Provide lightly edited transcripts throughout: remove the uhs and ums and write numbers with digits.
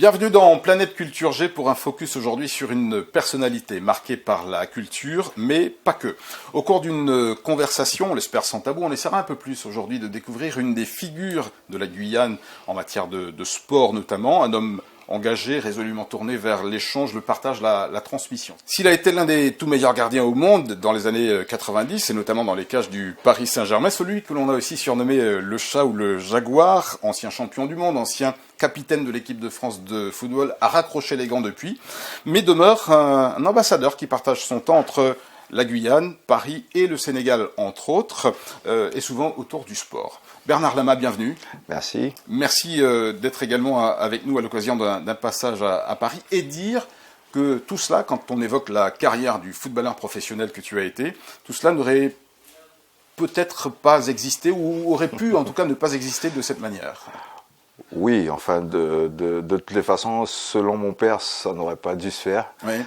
Bienvenue dans Planète Culture G pour un focus aujourd'hui sur une personnalité marquée par la culture, mais pas que. Au cours d'une conversation, on l'espère sans tabou, on essaiera un peu plus aujourd'hui de découvrir une des figures de la Guyane en matière de sport notamment, un homme engagé, résolument tourné vers l'échange, le partage, la transmission. S'il a été l'un des tout meilleurs gardiens au monde dans les années 90, et notamment dans les cages du Paris Saint-Germain, celui que l'on a aussi surnommé le chat ou le jaguar, ancien champion du monde, ancien capitaine de l'équipe de France de football, a raccroché les gants depuis, mais demeure un ambassadeur qui partage son temps entre la Guyane, Paris et le Sénégal, entre autres, et souvent autour du sport. Bernard Lama, bienvenue. Merci. Merci d'être également avec nous à l'occasion d'un passage à Paris et dire que tout cela, quand on évoque la carrière du footballeur professionnel que tu as été, tout cela n'aurait peut-être pas existé ou aurait pu en tout cas ne pas exister de cette manière. Oui, enfin, de toutes les façons, selon mon père, ça n'aurait pas dû se faire, Oui.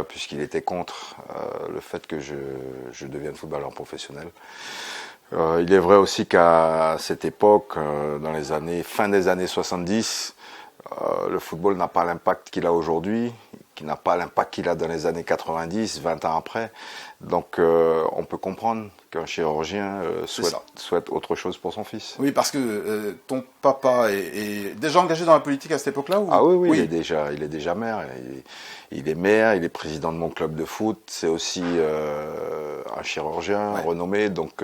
puisqu'il était contre le fait que je devienne footballeur professionnel. Il est vrai aussi qu'à cette époque, dans les fin des années 70, le football n'a pas l'impact qu'il a aujourd'hui, qui n'a pas l'impact qu'il a dans les années 90, 20 ans après. Donc on peut comprendre qu'un chirurgien souhaite autre chose pour son fils. Oui, parce que ton papa est déjà engagé dans la politique à cette époque-là ou... Ah oui, il est déjà maire. Il est maire, il est président de mon club de foot. C'est aussi un chirurgien renommé. Donc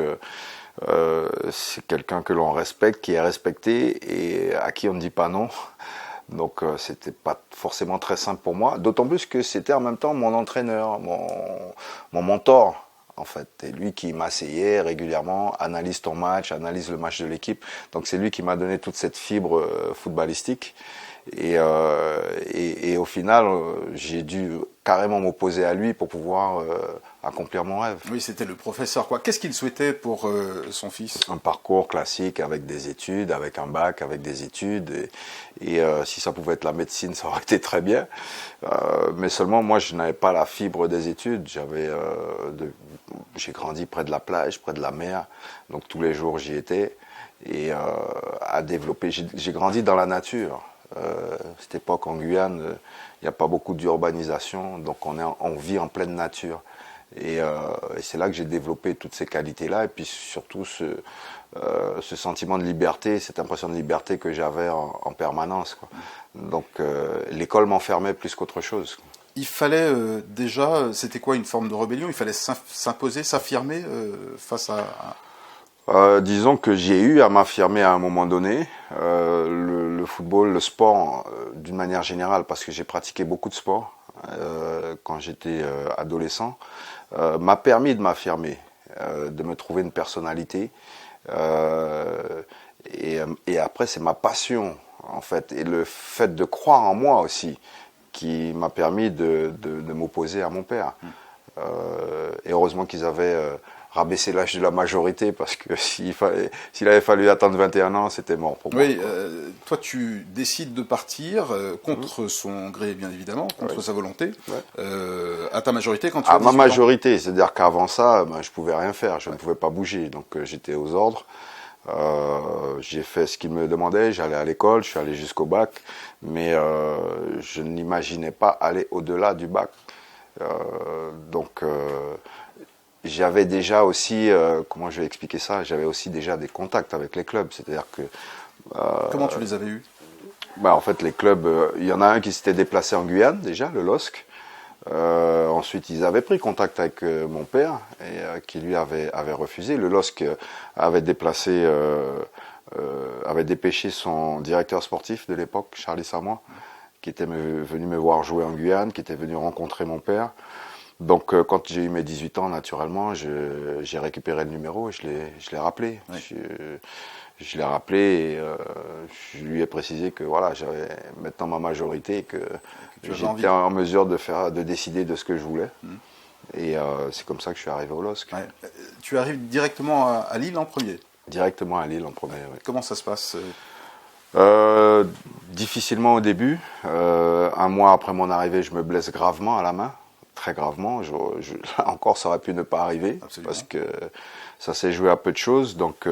c'est quelqu'un que l'on respecte, qui est respecté et à qui on ne dit pas non. Donc c'était pas forcément très simple pour moi, d'autant plus que c'était en même temps mon entraîneur, mon mentor en fait. Et lui qui m'asseyait régulièrement, analyse ton match, analyse le match de l'équipe. Donc c'est lui qui m'a donné toute cette fibre footballistique. Et au final, j'ai dû carrément m'opposer à lui pour pouvoir accomplir mon rêve. Oui, c'était le professeur, quoi. Qu'est-ce qu'il souhaitait pour son fils? Un parcours classique avec des études, avec un bac, avec des études. Et si ça pouvait être la médecine, ça aurait été très bien. Mais seulement, moi, je n'avais pas la fibre des études. J'ai grandi près de la plage, près de la mer. Donc tous les jours, j'y étais. Et à développer. J'ai grandi dans la nature. Cette époque en Guyane, il n'y a pas beaucoup d'urbanisation, donc on vit en pleine nature. Et c'est là que j'ai développé toutes ces qualités-là, et puis surtout ce sentiment de liberté, cette impression de liberté que j'avais en permanence, quoi. Donc l'école m'enfermait plus qu'autre chose. Il fallait déjà, c'était quoi, une forme de rébellion? Il fallait s'imposer, s'affirmer face à... Disons que j'ai eu à m'affirmer à un moment donné. Le football, le sport, d'une manière générale, parce que j'ai pratiqué beaucoup de sport quand j'étais adolescent, m'a permis de m'affirmer, de me trouver une personnalité. Et après, c'est ma passion, en fait, et le fait de croire en moi aussi, qui m'a permis de m'opposer à mon père. Et heureusement qu'ils avaient rabaisser l'âge de la majorité, parce que s'il avait fallu attendre 21 ans, c'était mort pour moi. Oui, toi tu décides de partir contre son gré, bien évidemment, contre sa volonté, à ta majorité quand tu à ma majorité, c'est-à-dire qu'avant ça, je pouvais rien faire, je ne pouvais pas bouger, donc j'étais aux ordres. J'ai fait ce qu'il me demandait, j'allais à l'école, je suis allé jusqu'au bac, mais je n'imaginais pas aller au-delà du bac. Donc j'avais déjà aussi, comment je vais expliquer ça, j'avais aussi déjà des contacts avec les clubs, c'est-à-dire que... Comment tu les avais eus? En fait, les clubs, il y en a un qui s'était déplacé en Guyane déjà, le LOSC. Ensuite, ils avaient pris contact avec mon père, et qui lui avait refusé. Le LOSC avait avait dépêché son directeur sportif de l'époque, Charlie Samois, qui était venu me voir jouer en Guyane, qui était venu rencontrer mon père. Donc quand j'ai eu mes 18 ans, naturellement, j'ai récupéré le numéro et je l'ai rappelé. Oui. Je l'ai rappelé et je lui ai précisé que voilà, j'avais maintenant ma majorité et que j'étais en mesure de décider de ce que je voulais. Et c'est comme ça que je suis arrivé au LOSC. Ouais. Tu arrives directement à Lille en premier? Directement à Lille en premier, oui. Comment ça se passe? Difficilement au début. Un mois après mon arrivée, je me blesse gravement à la main. Très gravement, là encore ça aurait pu ne pas arriver. Absolument. Parce que ça s'est joué à peu de choses, donc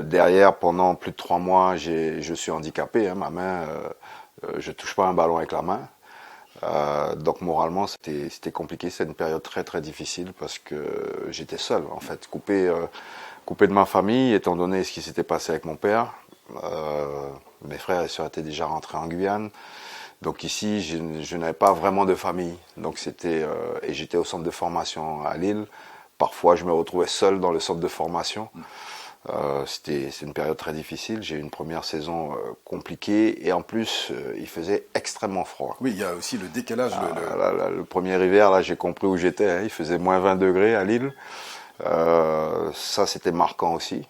derrière pendant plus de 3 mois je suis handicapé, hein, ma main je touche pas un ballon avec la main. Donc moralement c'était compliqué, c'était une période très très difficile parce que j'étais seul en fait, coupé de ma famille étant donné ce qui s'était passé avec mon père. Mes frères et sœurs étaient déjà rentrés en Guyane, donc ici je n'avais pas vraiment de famille, donc et j'étais au centre de formation à Lille. Parfois je me retrouvais seul dans le centre de formation. C'est une période très difficile. J'ai eu une première saison compliquée et en plus il faisait extrêmement froid. Oui, il y a aussi le décalage. Le premier hiver, là j'ai compris où j'étais, hein. Il faisait moins 20 degrés à Lille. Ça c'était marquant aussi.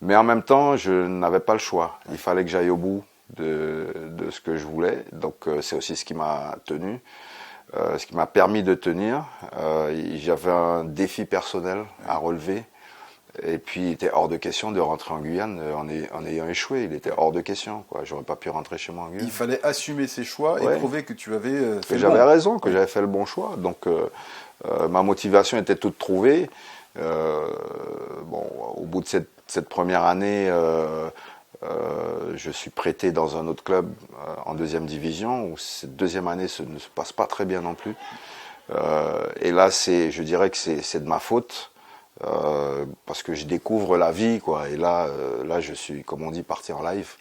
Mais en même temps, je n'avais pas le choix. Il fallait que j'aille au bout de ce que je voulais. Donc c'est aussi ce qui m'a tenu, ce qui m'a permis de tenir. J'avais un défi personnel à relever. Et puis, il était hors de question de rentrer en Guyane en ayant échoué. Il était hors de question, quoi. J'aurais pas pu rentrer chez moi en Guyane. Il fallait assumer ses choix et prouver que tu avais fait que j'avais raison, que j'avais fait le bon choix. Donc, ma motivation était toute trouvée. Au bout de cette première année, je suis prêté dans un autre club en deuxième division, où cette deuxième année ne se passe pas très bien non plus. Et là, je dirais que c'est de ma faute. Parce que je découvre la vie, quoi. Et là je suis, comme on dit, parti en live,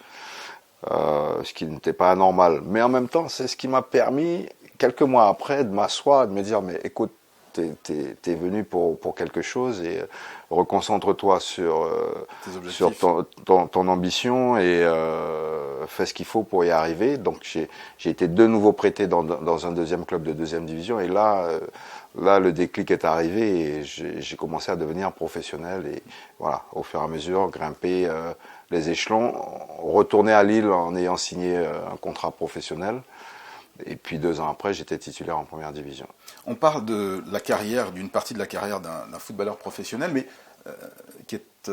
ce qui n'était pas anormal. Mais en même temps, c'est ce qui m'a permis, quelques mois après, de m'asseoir, de me dire, mais écoute, t'es venu pour quelque chose et reconcentre-toi sur ton ambition et fais ce qu'il faut pour y arriver. Donc j'ai été de nouveau prêté dans un deuxième club de deuxième division et là le déclic est arrivé et j'ai commencé à devenir professionnel et voilà, au fur et à mesure, grimper les échelons, retourner à Lille en ayant signé un contrat professionnel. Et puis 2 ans après, j'étais titulaire en première division. On parle de la carrière, d'une partie de la carrière d'un footballeur professionnel, mais qui est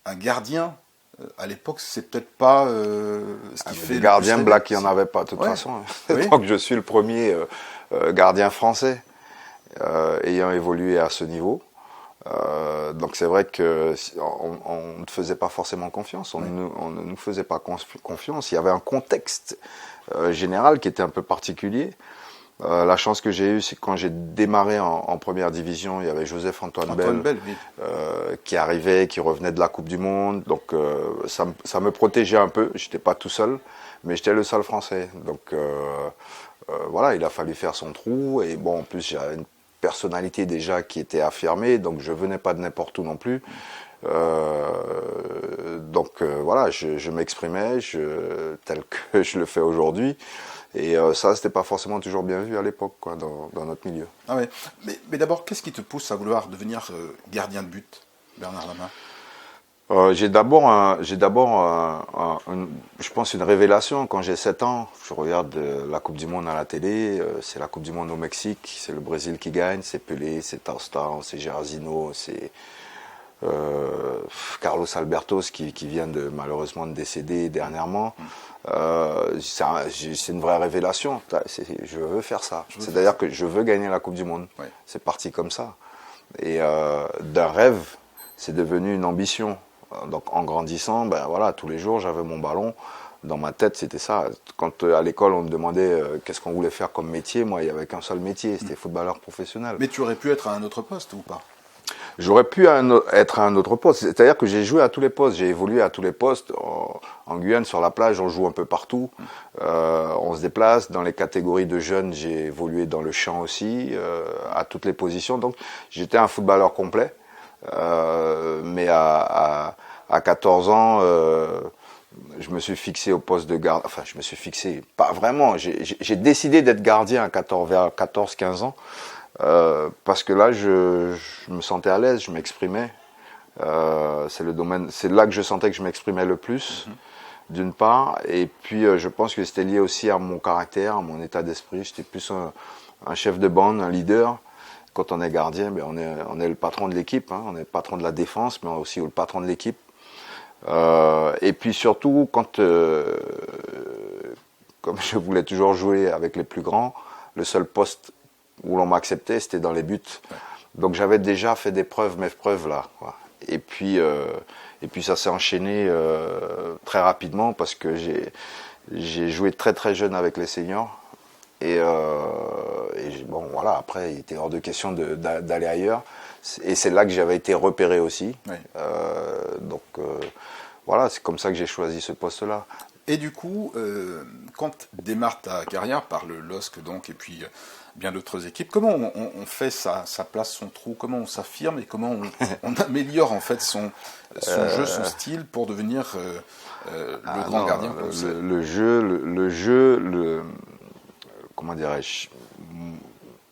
un gardien. À l'époque, c'est peut-être pas ce qui fait. Des gardiens Black, il n'y en avait pas de toute façon. Oui. Donc je suis le premier gardien français ayant évolué à ce niveau. Donc c'est vrai que on ne faisait pas forcément confiance, on ne nous faisait pas confiance. Il y avait un contexte général qui était un peu particulier. La chance que j'ai eue, c'est que quand j'ai démarré en première division, il y avait Joseph-Antoine Bell, oui. qui arrivait, qui revenait de la Coupe du Monde. Donc ça me protégeait un peu. J'étais pas tout seul, mais j'étais le seul Français. Donc voilà, il a fallu faire son trou. Et bon, en plus, j'avais une personnalité déjà qui était affirmée, donc je venais pas de n'importe où non plus. Voilà, je m'exprimais tel que je le fais aujourd'hui. Et ça, c'était pas forcément toujours bien vu à l'époque, quoi, dans notre milieu. Ah ouais. Mais d'abord, qu'est-ce qui te pousse à vouloir devenir gardien de but, Bernard Lama? J'ai d'abord, je pense, une révélation. Quand j'ai 7 ans, je regarde la Coupe du Monde à la télé. C'est la Coupe du Monde au Mexique. C'est le Brésil qui gagne. C'est Pelé, c'est Tostão, c'est Jairzinho, c'est Carlos Albertos qui vient malheureusement de décéder dernièrement. C'est une vraie révélation. Je veux faire ça. C'est-à-dire que je veux gagner la Coupe du Monde. Ouais. C'est parti comme ça. Et d'un rêve, c'est devenu une ambition. Donc en grandissant, ben voilà, tous les jours j'avais mon ballon. Dans ma tête, c'était ça. Quand à l'école on me demandait qu'est-ce qu'on voulait faire comme métier, moi il n'y avait qu'un seul métier, c'était footballeur professionnel. Mais tu aurais pu être à un autre poste ou pas? J'aurais pu être à un autre poste. C'est-à-dire que j'ai joué à tous les postes, j'ai évolué à tous les postes. En Guyane, sur la plage, on joue un peu partout. On se déplace. Dans les catégories de jeunes, j'ai évolué dans le champ aussi, à toutes les positions. Donc j'étais un footballeur complet. Mais à 14 ans, je me suis fixé au poste de gardien. Enfin, je me suis fixé, pas vraiment. J'ai décidé d'être gardien vers 14-15 ans. Parce que là, je me sentais à l'aise, je m'exprimais. C'est là que je sentais que je m'exprimais le plus, d'une part. Et puis, je pense que c'était lié aussi à mon caractère, à mon état d'esprit. J'étais plus un chef de bande, un leader. Quand on est gardien, ben on est le patron de l'équipe, hein. On est le patron de la défense, mais aussi le patron de l'équipe. Et puis surtout, comme je voulais toujours jouer avec les plus grands, le seul poste où l'on m'acceptait, c'était dans les buts. Donc j'avais déjà fait mes preuves là, quoi. Et puis ça s'est enchaîné très rapidement parce que J'ai joué très très jeune avec les seniors. Bon, voilà, après, il était hors de question d'aller ailleurs. Et c'est là que j'avais été repéré aussi. Oui. Voilà, c'est comme ça que j'ai choisi ce poste-là. Et du coup, quand démarre ta carrière par le LOSC donc, et puis bien d'autres équipes, comment on fait sa place, son trou, comment on s'affirme et comment on améliore en fait son jeu, son style pour devenir le grand gardien qu'on sait. Comment dirais-je,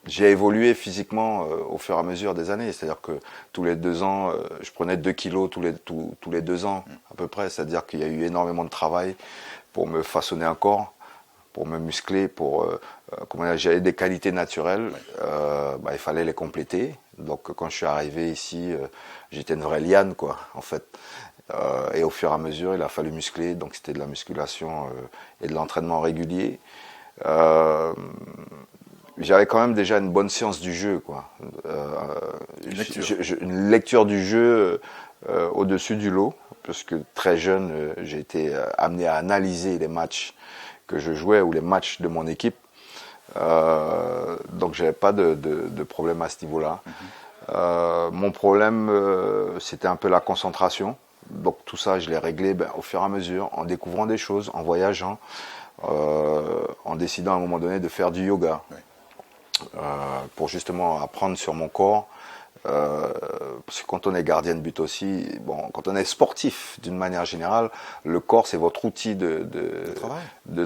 j'ai évolué physiquement au fur et à mesure des années. C'est-à-dire que tous les 2 ans, je prenais 2 kilos tous les 2 ans à peu près. C'est-à-dire qu'il y a eu énormément de travail pour me façonner un corps, pour me muscler, j'avais des qualités naturelles. Il fallait les compléter. Donc quand je suis arrivé ici, j'étais une vraie liane, quoi, en fait. Et au fur et à mesure, il a fallu muscler. Donc c'était de la musculation et de l'entraînement régulier. J'avais quand même déjà une bonne science du jeu, quoi. Une lecture du jeu au-dessus du lot, parce que très jeune, j'ai été amené à analyser les matchs que je jouais ou les matchs de mon équipe. Donc j'avais pas de problème à ce niveau-là. Mon problème, c'était un peu la concentration. Donc tout ça, je l'ai réglé au fur et à mesure, en découvrant des choses, en voyageant. En décidant à un moment donné de faire du yoga pour justement apprendre sur mon corps. Parce que quand on est gardien de but aussi, bon, quand on est sportif d'une manière générale, le corps c'est votre outil de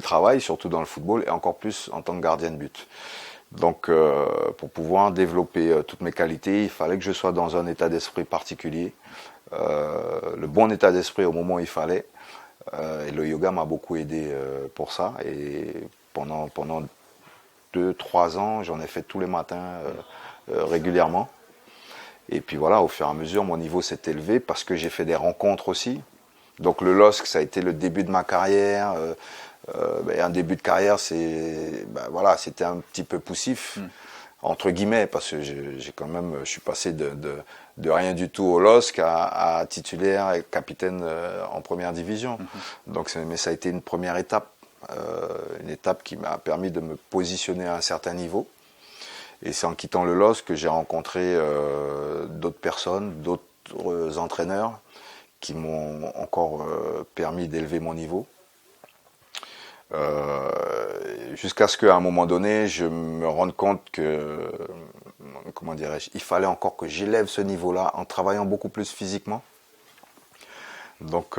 travail, surtout dans le football et encore plus en tant que gardien de but. Donc pour pouvoir développer toutes mes qualités, il fallait que je sois dans un état d'esprit particulier, le bon état d'esprit au moment où il fallait. Et le yoga m'a beaucoup aidé pour ça. Et pendant 2-3 ans, j'en ai fait tous les matins régulièrement. Et puis voilà, au fur et à mesure, mon niveau s'est élevé parce que j'ai fait des rencontres aussi. Donc le LOSC, ça a été le début de ma carrière. Un début de carrière, c'était un petit peu poussif. Entre guillemets, parce que je suis passé de rien du tout au LOSC à titulaire et capitaine en première division. Donc, mais ça a été une première étape, une étape qui m'a permis de me positionner à un certain niveau. Et c'est en quittant le LOSC que j'ai rencontré d'autres personnes, d'autres entraîneurs qui m'ont encore permis d'élever mon niveau. Jusqu'à ce qu'à un moment donné, je me rende compte que, il fallait encore que j'élève ce niveau-là en travaillant beaucoup plus physiquement. Donc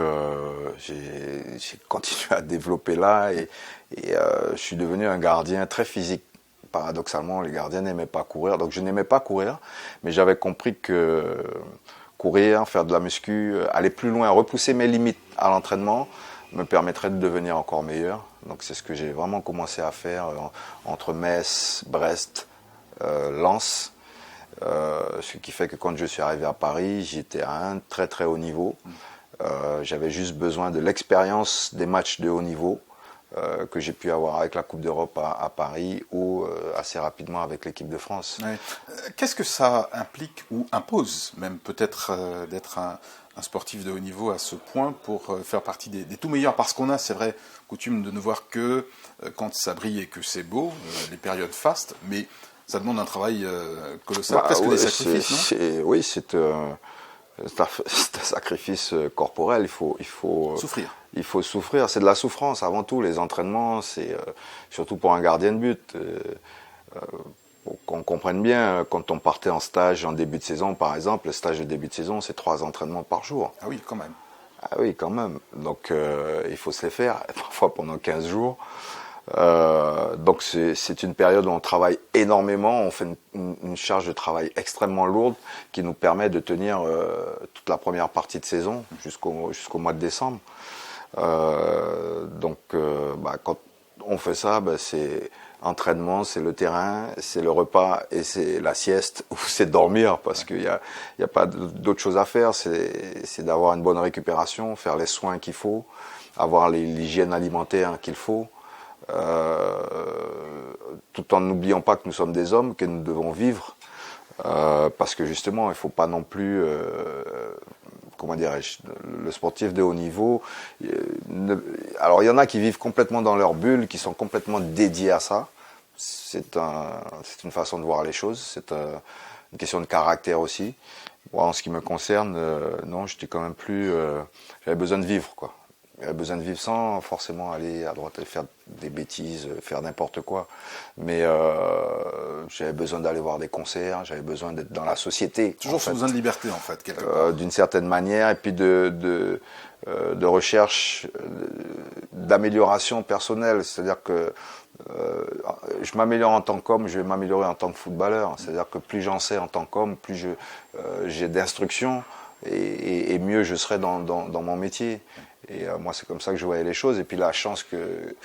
j'ai continué à développer là et je suis devenu un gardien très physique. Paradoxalement, les gardiens n'aimaient pas courir, donc je n'aimais pas courir, mais j'avais compris que courir, faire de la muscu, aller plus loin, repousser mes limites à l'entraînement me permettrait de devenir encore meilleur. Donc c'est ce que j'ai vraiment commencé à faire entre Metz, Brest, Lens. Ce qui fait que quand je suis arrivé à Paris, j'étais à un très très haut niveau. J'avais juste besoin de l'expérience des matchs de haut niveau que j'ai pu avoir avec la Coupe d'Europe à Paris ou assez rapidement avec l'équipe de France. Ouais. Qu'est-ce que ça implique ou impose même peut-être d'être un sportif de haut niveau à ce point pour faire partie des tout meilleurs? Parce qu'on a, c'est vrai, coutume de ne voir que quand ça brille et que c'est beau, les périodes fastes, mais ça demande un travail colossal, presque des sacrifices, non? Oui, c'est un sacrifice corporel. Il faut souffrir. Il faut souffrir. C'est de la souffrance avant tout. Les entraînements, c'est surtout pour un gardien de but. Pour qu'on comprenne bien, quand on partait en stage en début de saison, par exemple, le stage de début de saison, c'est 3 entraînements par jour. Ah oui, quand même. Ah oui, quand même. Donc il faut se les faire, parfois pendant 15 jours. Donc c'est une période où on travaille énormément, on fait une charge de travail extrêmement lourde qui nous permet de tenir toute la première partie de saison jusqu'au mois de décembre. Quand on fait ça, c'est entraînement, c'est le terrain, c'est le repas et c'est la sieste ou c'est dormir parce qu'il y a pas d'autre chose à faire. C'est d'avoir une bonne récupération, faire les soins qu'il faut, avoir l'hygiène alimentaire qu'il faut. Tout en n'oubliant pas que nous sommes des hommes, que nous devons vivre, parce que justement, il ne faut pas non plus, le sportif de haut niveau alors il y en a qui vivent complètement dans leur bulle, qui sont complètement dédiés à ça. C'est une façon de voir les choses, c'est une question de caractère aussi. Moi, en ce qui me concerne, non, j'étais quand même plus... j'avais besoin de vivre, quoi. J'avais besoin de vivre sans forcément aller à droite et faire des bêtises, faire n'importe quoi. Mais j'avais besoin d'aller voir des concerts, j'avais besoin d'être dans la société. Toujours ce besoin de liberté, en fait, quelque part. D'une certaine manière, et puis de recherche, d'amélioration personnelle. C'est-à-dire que je m'améliore en tant qu'homme, je vais m'améliorer en tant que footballeur. C'est-à-dire que plus j'en sais en tant qu'homme, plus j'ai d'instructions et mieux je serai dans mon métier. Et moi, c'est comme ça que je voyais les choses. Et puis la chance que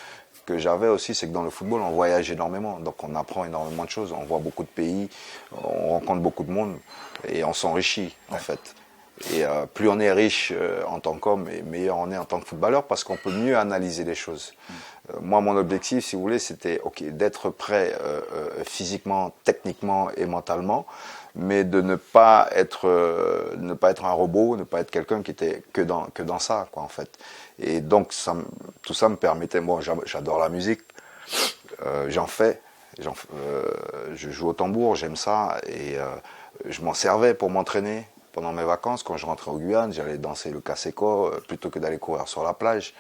j'avais aussi, c'est que dans le football, on voyage énormément. Donc on apprend énormément de choses. On voit beaucoup de pays, on rencontre beaucoup de monde et on s'enrichit, en fait. Et plus on est riche en tant qu'homme, et meilleur on est en tant que footballeur, parce qu'on peut mieux analyser les choses. Moi, mon objectif, si vous voulez, c'était d'être prêt physiquement, techniquement et mentalement, mais de ne pas être un robot, ne pas être quelqu'un qui était que dans ça, quoi, en fait. Et donc, tout ça me permettait, moi, j'adore la musique, j'en fais, je joue au tambour, j'aime ça, et je m'en servais pour m'entraîner. Pendant mes vacances, quand je rentrais au Guyane, j'allais danser le Kaseko plutôt que d'aller courir sur la plage.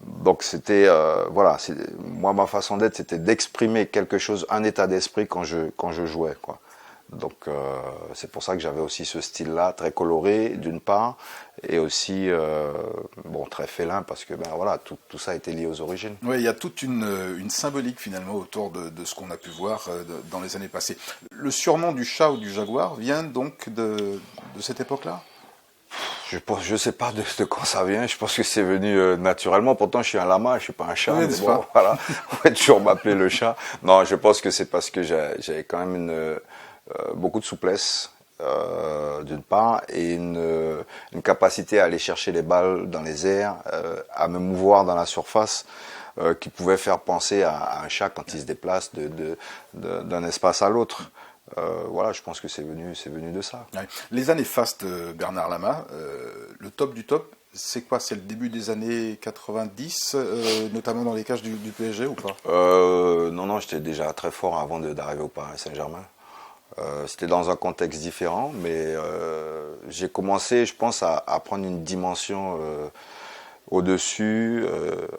Donc c'était, voilà, moi ma façon d'être, c'était d'exprimer quelque chose, un état d'esprit quand je jouais, quoi. Donc c'est pour ça que j'avais aussi ce style-là, très coloré d'une part, et aussi bon, très félin, parce que ben voilà, tout ça était lié aux origines. Oui, il y a toute une symbolique finalement autour de ce qu'on a pu voir dans les années passées. Le surnom du chat ou du jaguar vient donc de cette époque-là? Je sais pas de quand ça vient, je pense que c'est venu naturellement. Pourtant, je suis un lama, je suis pas un chat. Oui, mais bon, voilà, on va toujours m'appeler le chat. Non, je pense que c'est parce que j'avais quand même beaucoup de souplesse, d'une part, et une capacité à aller chercher les balles dans les airs, à me mouvoir dans la surface, qui pouvait faire penser à un chat quand il se déplace d'un espace à l'autre. Voilà, je pense que c'est venu de ça. Ouais. Les années fastes de Bernard Lama, le top du top, c'est quoi? C'est le début des années 90, notamment dans les cages du PSG ou pas? Non, j'étais déjà très fort avant d'arriver au Paris Saint-Germain. C'était dans un contexte différent, mais j'ai commencé, je pense, à prendre une dimension au-dessus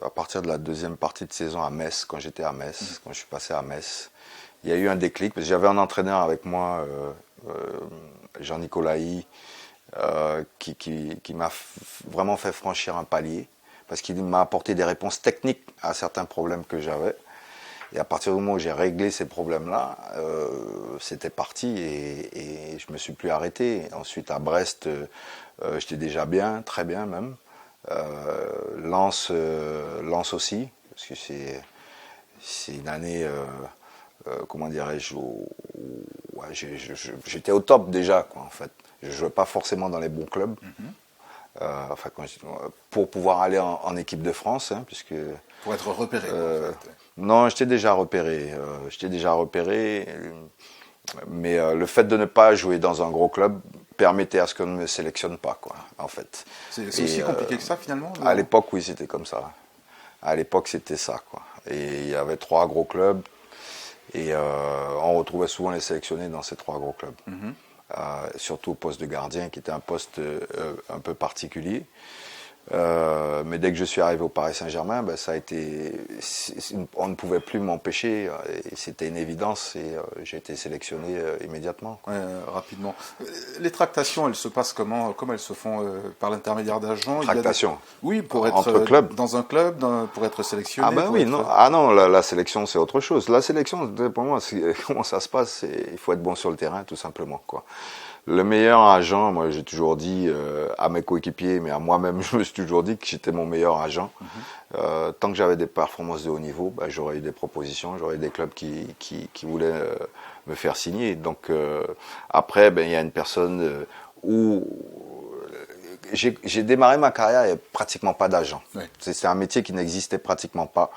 à partir de la deuxième partie de saison à Metz, quand j'étais à Metz, quand je suis passé à Metz. Il y a eu un déclic, parce que j'avais un entraîneur avec moi, Jean Nicolaï, qui m'a vraiment fait franchir un palier, parce qu'il m'a apporté des réponses techniques à certains problèmes que j'avais. Et à partir du moment où j'ai réglé ces problèmes-là, c'était parti et je me suis plus arrêté. Ensuite, à Brest, j'étais déjà bien, très bien même. Lens aussi, parce que c'est une année, comment dirais-je, ouais, j'étais au top déjà, quoi, en fait. Je jouais pas forcément dans les bons clubs. Enfin, pour pouvoir aller en équipe de France, hein, puisque... Pour être repéré, en fait. Non, j'étais déjà repéré. Mais le fait de ne pas jouer dans un gros club permettait à ce qu'on ne me sélectionne pas, quoi, en fait. C'est aussi compliqué que ça, finalement? À l'époque, oui, c'était comme ça. À l'époque, c'était ça, quoi. Et il y avait 3 gros clubs, et on retrouvait souvent les sélectionnés dans ces 3 gros clubs. Surtout au poste de gardien, qui était un poste un peu particulier. Mais dès que je suis arrivé au Paris Saint-Germain, ben, ça a été, on ne pouvait plus m'empêcher, et c'était une évidence, et j'ai été sélectionné immédiatement. Ouais, rapidement. Les tractations, elles se passent comment? Comment elles se font? Par l'intermédiaire d'agents? Tractations? Oui, pour être entre clubs. Dans un club, pour être sélectionné. Ah ben oui, non, la sélection c'est autre chose. La sélection, pour moi, comment ça se passe, il faut être bon sur le terrain, tout simplement, quoi. Le meilleur agent, moi j'ai toujours dit à mes coéquipiers, mais à moi-même, je me suis toujours dit que j'étais mon meilleur agent. Tant que j'avais des performances de haut niveau, ben, j'aurais eu des propositions, j'aurais eu des clubs qui voulaient me faire signer. Donc après, ben, il y a une personne où j'ai démarré ma carrière, il n'y avait pratiquement pas d'agent. Oui. C'est un métier qui n'existait pratiquement pas.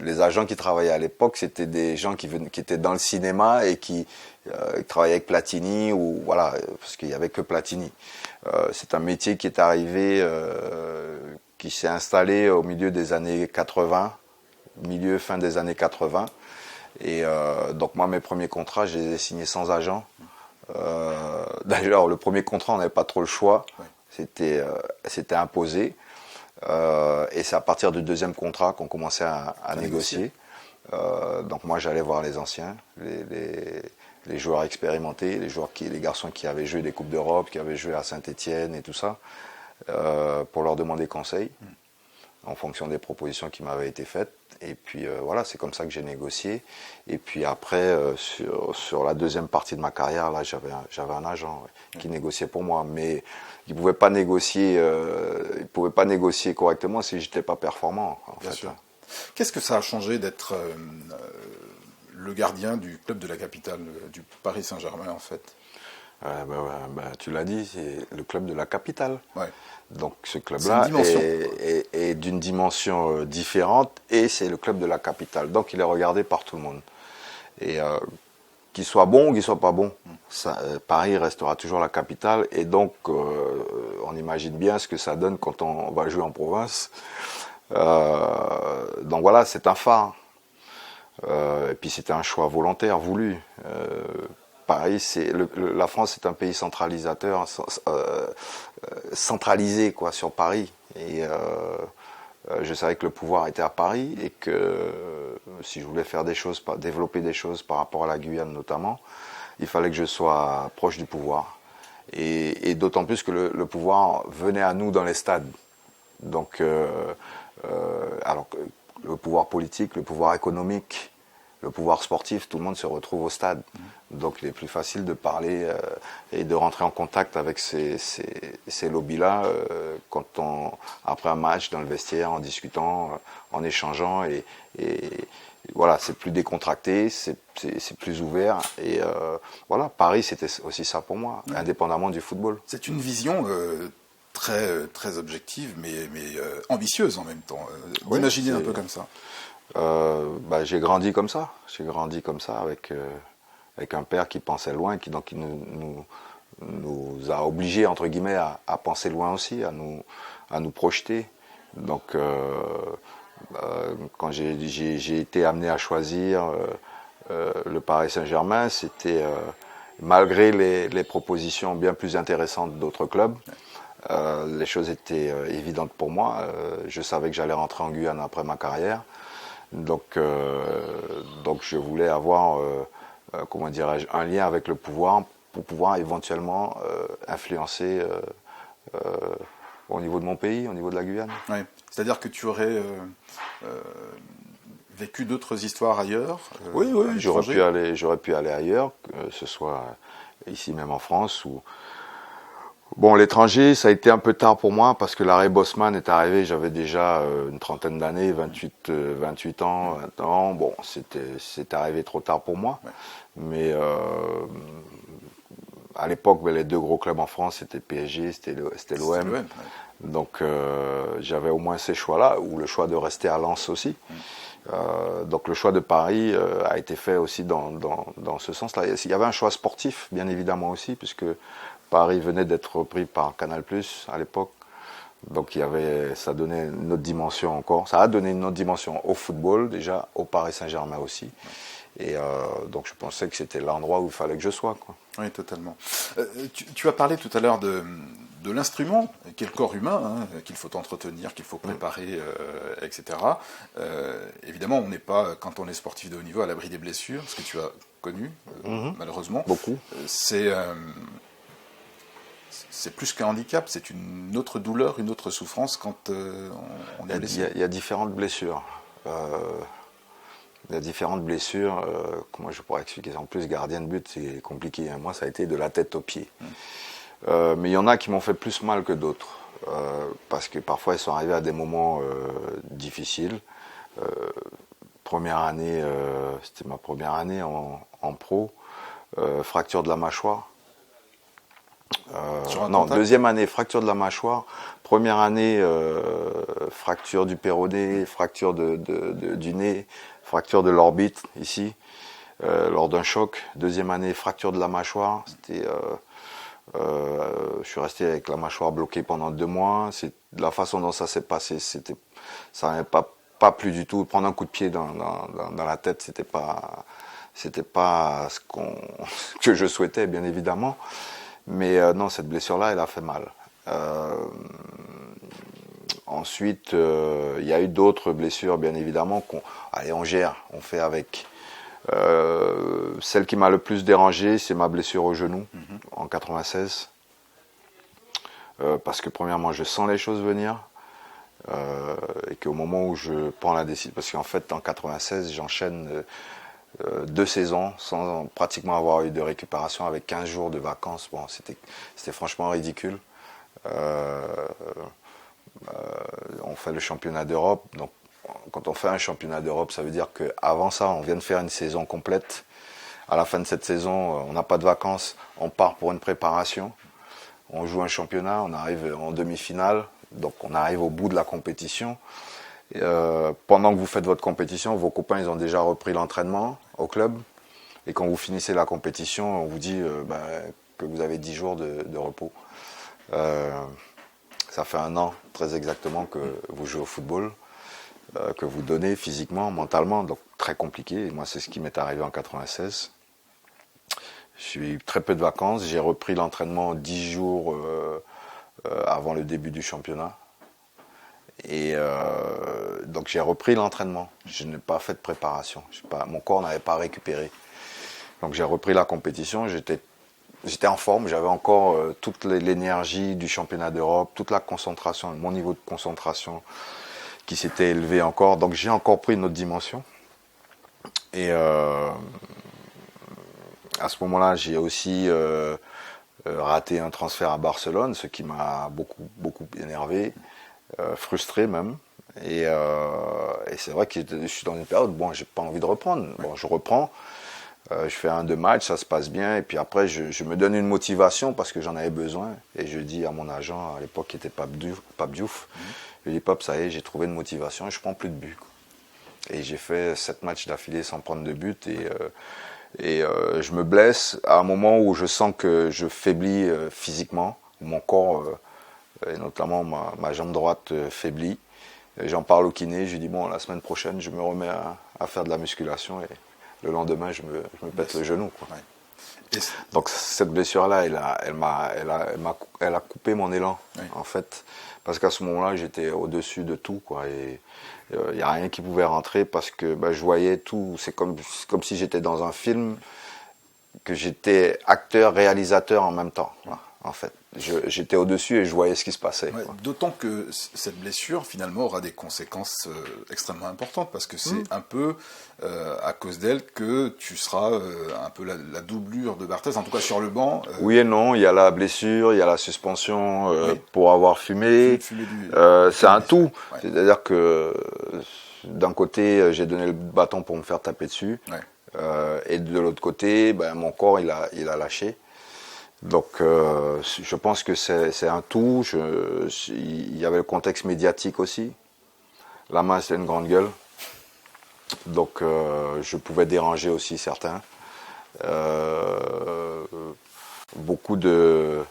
Les agents qui travaillaient à l'époque, c'était des gens qui étaient dans le cinéma et qui travaillaient avec Platini, ou voilà, parce qu'il n'y avait que Platini. C'est un métier qui est arrivé, qui s'est installé au milieu des années 80, fin des années 80. Et donc moi, mes premiers contrats, je les ai signés sans agent. D'ailleurs, le premier contrat, on n'avait pas trop le choix. C'était imposé. Et c'est à partir du deuxième contrat qu'on commençait à négocier. Donc moi, j'allais voir les anciens, les joueurs expérimentés, les garçons qui avaient joué des Coupes d'Europe, qui avaient joué à Saint-Étienne et tout ça, pour leur demander conseil en fonction des propositions qui m'avaient été faites. Et puis voilà, c'est comme ça que j'ai négocié. Et puis après, sur la deuxième partie de ma carrière, là, j'avais un agent qui négociait pour moi, mais il pouvait pas négocier correctement si j'étais pas performant. Bien sûr. Qu'est-ce que ça a changé d'être le gardien du club de la capitale, du Paris Saint-Germain, en fait? Tu l'as dit, c'est le club de la capitale. Ouais. Donc ce club-là est d'une dimension différente, et c'est le club de la capitale. Donc il est regardé par tout le monde. Et qu'il soit bon ou qu'il soit pas bon, Paris restera toujours la capitale. Et donc on imagine bien ce que ça donne quand on va jouer en province. Donc voilà, c'est un phare. Et puis c'était un choix volontaire, voulu. Paris, la France est un pays centralisateur, centralisé quoi, sur Paris. Et je savais que le pouvoir était à Paris, et que si je voulais faire des choses, développer des choses par rapport à la Guyane notamment, il fallait que je sois proche du pouvoir. Et d'autant plus que le pouvoir venait à nous dans les stades. Donc, alors que le pouvoir politique, le pouvoir économique, le pouvoir sportif, tout le monde se retrouve au stade. Donc il est plus facile de parler et de rentrer en contact avec ces lobbies-là après un match, dans le vestiaire, en discutant, en échangeant. Et voilà, c'est plus décontracté, c'est plus ouvert. Et voilà, Paris, c'était aussi ça pour moi, indépendamment du football. C'est une vision très objective, mais ambitieuse en même temps. D'imaginer un peu comme ça. J'ai grandi comme ça. J'ai grandi comme ça avec un père qui pensait loin, qui nous a obligés entre guillemets à penser loin aussi, à nous projeter. Donc quand j'ai été amené à choisir le Paris Saint-Germain, c'était malgré les propositions bien plus intéressantes d'autres clubs. Les choses étaient évidentes pour moi. Je savais que j'allais rentrer en Guyane après ma carrière. Donc je voulais avoir, comment dirais-je, un lien avec le pouvoir pour pouvoir éventuellement influencer au niveau de mon pays, au niveau de la Guyane. Oui. C'est-à-dire que tu aurais vécu d'autres histoires ailleurs? Oui, j'aurais pu aller ailleurs, que ce soit ici même en France ou... Bon, l'étranger, ça a été un peu tard pour moi parce que l'arrêt Bosman est arrivé, j'avais déjà une trentaine d'années, 28 ans, 20 ans. Bon, c'est arrivé trop tard pour moi. Ouais. Mais à l'époque, les deux gros clubs en France, c'était PSG, c'était l'OM. Ouais. Donc j'avais au moins ces choix-là, ou le choix de rester à Lens aussi. Donc le choix de Paris a été fait aussi dans ce sens-là. Il y avait un choix sportif, bien évidemment aussi, puisque Paris venait d'être repris par Canal+ à l'époque. Donc ça donnait une autre dimension encore. Ça a donné une autre dimension au football déjà, au Paris Saint-Germain aussi. Et donc je pensais que c'était l'endroit où il fallait que je sois, quoi. Oui, totalement. Tu as parlé tout à l'heure de l'instrument, qui est le corps humain, qu'il faut entretenir, qu'il faut préparer, etc. Évidemment, on n'est pas, quand on est sportif de haut niveau, à l'abri des blessures, ce que tu as connu, malheureusement. Beaucoup. C'est plus qu'un handicap, c'est une autre douleur, une autre souffrance quand on est blessé. Il y a différentes blessures. Il y a différentes blessures. Comment je pourrais expliquer ça? En plus, gardien de but, c'est compliqué. Moi, ça a été de la tête aux pieds. Mais il y en a qui m'ont fait plus mal que d'autres. Parce que parfois, ils sont arrivés à des moments difficiles. Première année, c'était ma première année en pro. Fracture de la mâchoire. Non, deuxième année, fracture de la mâchoire. Première année, fracture du péroné, fracture du nez, fracture de l'orbite, ici, lors d'un choc. Deuxième année, fracture de la mâchoire. Je suis resté avec la mâchoire bloquée pendant 2 mois. La façon dont ça s'est passé, ça n'avait pas plu du tout. Prendre un coup de pied dans la tête, c'était pas ce que je souhaitais, bien évidemment. Mais non, cette blessure-là, elle a fait mal. Ensuite, il y a eu d'autres blessures, bien évidemment. Allez, on gère, on fait avec. Celle qui m'a le plus dérangé, c'est ma blessure au genou en 96. Parce que premièrement, je sens les choses venir. Et qu'au moment où je prends la décision, parce qu'en fait, en 96, j'enchaîne 2 saisons sans pratiquement avoir eu de récupération avec 15 jours de vacances. Bon, c'était franchement ridicule. On fait le championnat d'Europe. Donc, quand on fait un championnat d'Europe, ça veut dire qu'avant ça, on vient de faire une saison complète. À la fin de cette saison, on n'a pas de vacances. On part pour une préparation. On joue un championnat. On arrive en demi-finale. Donc, on arrive au bout de la compétition. Pendant que vous faites votre compétition, vos copains ils ont déjà repris l'entraînement au club et quand vous finissez la compétition, on vous dit que vous avez 10 jours de repos. Ça fait 1 an très exactement que vous jouez au football, que vous donnez physiquement, mentalement, donc très compliqué. Et moi c'est ce qui m'est arrivé en 96. J'ai eu très peu de vacances, j'ai repris l'entraînement 10 jours avant le début du championnat. Et donc j'ai repris l'entraînement. Je n'ai pas fait de préparation. Mon corps n'avait pas récupéré. Donc j'ai repris la compétition. J'étais en forme. J'avais encore toute l'énergie du championnat d'Europe, toute la concentration, mon niveau de concentration qui s'était élevé encore. Donc j'ai encore pris une autre dimension. Et à ce moment-là, j'ai aussi raté un transfert à Barcelone, ce qui m'a beaucoup énervé. Frustré même, et c'est vrai que je suis dans une période, bon, j'ai pas envie de reprendre. Bon, je reprends, je fais 1-2 matchs, ça se passe bien, et puis après je me donne une motivation parce que j'en avais besoin, et je dis à mon agent à l'époque qui était Pape Diouf, je dis Pape, ça y est, j'ai trouvé une motivation et je prends plus de buts. Et j'ai fait 7 matchs d'affilée sans prendre de but, et je me blesse à un moment où je sens que je faiblis physiquement, mon corps et notamment ma jambe droite faiblit. J'en parle au kiné, je lui dis bon, la semaine prochaine je me remets à faire de la musculation et le lendemain je me pète le genou, quoi. Ouais. Donc cette blessure-là, elle a coupé mon élan, oui, en fait, parce qu'à ce moment-là j'étais au-dessus de tout, quoi, et il n'y a rien qui pouvait rentrer parce que je voyais tout. C'est comme si j'étais dans un film, que j'étais acteur, réalisateur en même temps, voilà, en fait. J'étais au-dessus et je voyais ce qui se passait. Ouais, d'autant que cette blessure, finalement, aura des conséquences extrêmement importantes, parce que c'est un peu à cause d'elle que tu seras un peu la doublure de Barthez, en tout cas sur le banc. Oui et non, il y a la blessure, il y a la suspension oui, pour avoir fumé. C'est un tout. Ouais. C'est-à-dire que d'un côté, j'ai donné le bâton pour me faire taper dessus. Ouais. Et de l'autre côté, mon corps, il a lâché. Donc, je pense que c'est un tout. Il y avait le contexte médiatique aussi. La main, c'était une grande gueule. Donc, je pouvais déranger aussi certains. Beaucoup de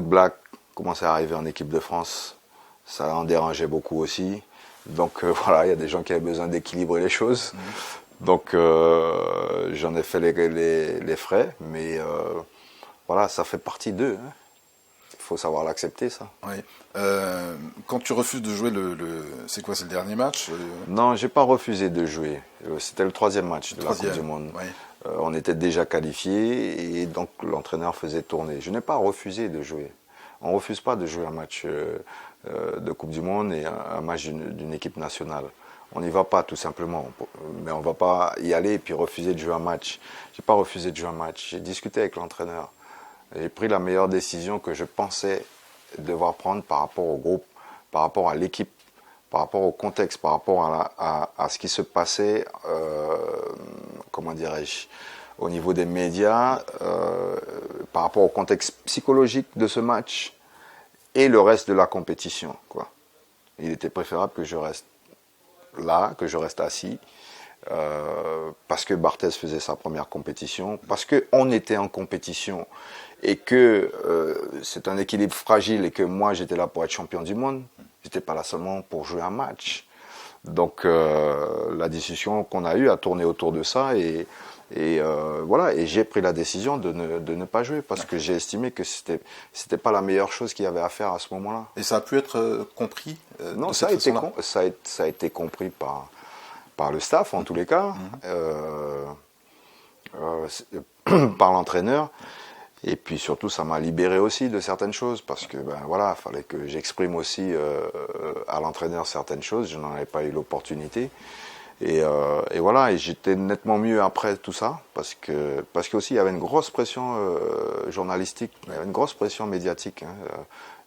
blagues commençaient à arriver en équipe de France. Ça en dérangeait beaucoup aussi. Donc, voilà, il y a des gens qui avaient besoin d'équilibrer les choses. Donc, j'en ai fait les frais, mais voilà, ça fait partie d'eux. Hein. Il faut savoir l'accepter, ça. Oui. Quand tu refuses de jouer c'est quoi, c'est le dernier match Non, j'ai pas refusé de jouer. C'était le 3e match de la Coupe du Monde. Oui. On était déjà qualifiés et donc l'entraîneur faisait tourner. Je n'ai pas refusé de jouer. On ne refuse pas de jouer un match de Coupe du Monde et un match d'une équipe nationale. On n'y va pas tout simplement, mais on ne va pas y aller et puis refuser de jouer un match. Je n'ai pas refusé de jouer un match, j'ai discuté avec l'entraîneur. J'ai pris la meilleure décision que je pensais devoir prendre par rapport au groupe, par rapport à l'équipe, par rapport au contexte, par rapport à ce qui se passait, comment dirais-je, au niveau des médias, par rapport au contexte psychologique de ce match et le reste de la compétition, quoi. Il était préférable que je reste là, que je reste assis, parce que Barthez faisait sa première compétition, parce qu'on était en compétition et que c'est un équilibre fragile et que moi j'étais là pour être champion du monde, j'étais pas là seulement pour jouer un match. Donc la discussion qu'on a eue a tourné autour de ça et voilà, et j'ai pris la décision de ne pas jouer parce que j'ai estimé que c'était pas la meilleure chose qu'il y avait à faire à ce moment-là. Et ça a pu être compris Non, de cette façon-là. ça a été compris par le staff en tous les cas, par l'entraîneur. Et puis surtout, ça m'a libéré aussi de certaines choses parce que ben voilà, il fallait que j'exprime aussi à l'entraîneur certaines choses. Je n'en avais pas eu l'opportunité. Et voilà, et j'étais nettement mieux après tout ça parce que aussi il y avait une grosse pression journalistique, il y avait une grosse pression médiatique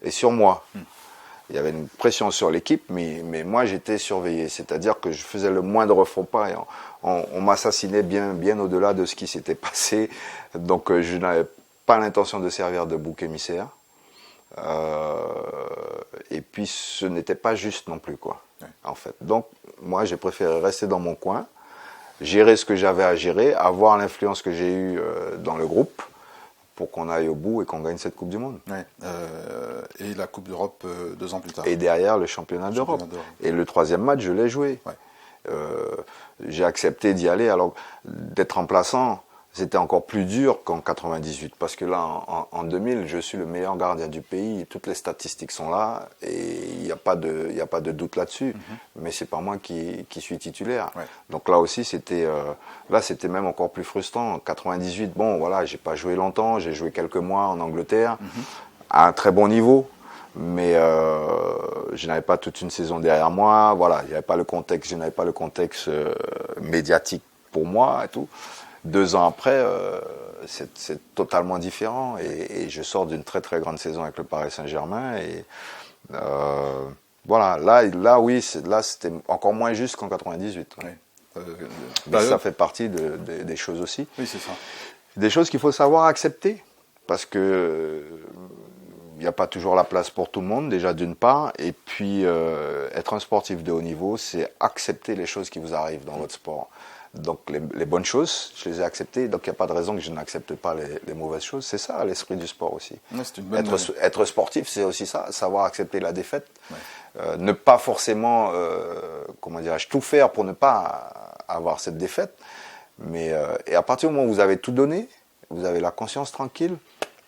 et sur moi. Il y avait une pression sur l'équipe, mais moi j'étais surveillé, c'est-à-dire que je faisais le moindre faux pas et on m'assassinait bien au-delà de ce qui s'était passé. Donc je n'avais pas l'intention de servir de bouc émissaire. Et puis ce n'était pas juste non plus, quoi, en fait. Donc moi j'ai préféré rester dans mon coin, gérer ce que j'avais à gérer, avoir l'influence que j'ai eue dans le groupe pour qu'on aille au bout et qu'on gagne cette Coupe du Monde. Ouais. Et la Coupe d'Europe 2 ans plus tard. Et derrière le championnat d'Europe. Et le troisième match, je l'ai joué. Ouais. J'ai accepté d'y aller. Alors d'être remplaçant, c'était encore plus dur qu'en 98 parce que là, en 2000, je suis le meilleur gardien du pays. Toutes les statistiques sont là et il n'y a pas de doute là-dessus. Mais c'est pas moi qui suis titulaire. Ouais. Donc là aussi, c'était même encore plus frustrant. En 98, bon, voilà, j'ai pas joué longtemps. J'ai joué quelques mois en Angleterre à un très bon niveau. Mais je n'avais pas toute une saison derrière moi. Voilà, il n'y avait pas le contexte. Je n'avais pas le contexte médiatique pour moi et tout. 2 ans après, c'est totalement différent et je sors d'une très très grande saison avec le Paris Saint-Germain et voilà, là oui, là c'était encore moins juste qu'en 98. Ouais. Mais ça fait partie des choses aussi. Oui, c'est ça. Des choses qu'il faut savoir accepter parce que il n'y a pas toujours la place pour tout le monde, déjà d'une part, et puis être un sportif de haut niveau, c'est accepter les choses qui vous arrivent dans votre sport. Donc les bonnes choses, je les ai acceptées, donc il n'y a pas de raison que je n'accepte pas les mauvaises choses. C'est ça l'esprit du sport aussi. Ouais, c'est une bonne... être sportif, c'est aussi ça, savoir accepter la défaite, ne pas forcément, comment dirais-je, tout faire pour ne pas avoir cette défaite, mais et à partir du moment où vous avez tout donné, vous avez la conscience tranquille,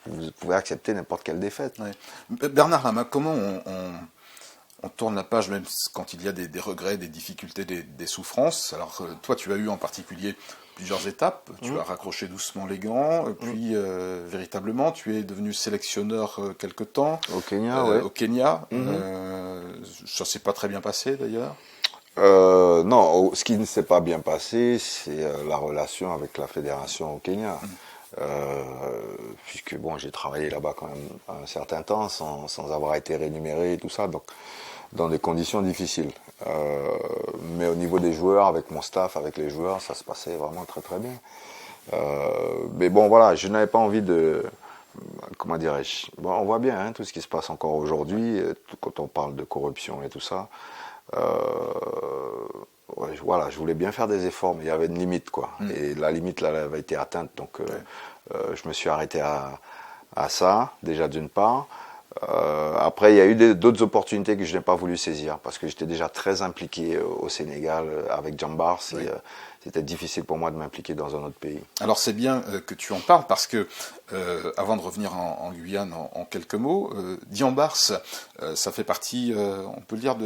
vous pouvez accepter n'importe quelle défaite. Ouais. Bernard Lama, comment on tourne la page même quand il y a des regrets, des difficultés, des souffrances? Alors toi, tu as eu en particulier plusieurs étapes. Tu as raccroché doucement les gants, puis véritablement, tu es devenu sélectionneur quelque temps. Au Kenya, ouais. Au Kenya. Ça s'est pas très bien passé d'ailleurs. Non, ce qui ne s'est pas bien passé, c'est la relation avec la fédération au Kenya. Puisque bon, j'ai travaillé là-bas quand même un certain temps sans avoir été rémunéré et tout ça, donc dans des conditions difficiles. Mais au niveau des joueurs, avec mon staff, avec les joueurs, ça se passait vraiment très très bien. Mais bon, voilà, je n'avais pas envie de... Comment dirais-je? Bon, on voit bien hein, tout ce qui se passe encore aujourd'hui, quand on parle de corruption et tout ça. Ouais, voilà, je voulais bien faire des efforts, mais il y avait une limite, quoi. Et la limite, là, elle avait été atteinte, donc je me suis arrêté à ça, déjà d'une part. Après, il y a eu d'autres opportunités que je n'ai pas voulu saisir, parce que j'étais déjà très impliqué au Sénégal avec Jambars, et c'était difficile pour moi de m'impliquer dans un autre pays. Alors c'est bien que tu en parles, parce que, avant de revenir en Guyane en quelques mots, Jambars, ça fait partie, on peut le dire,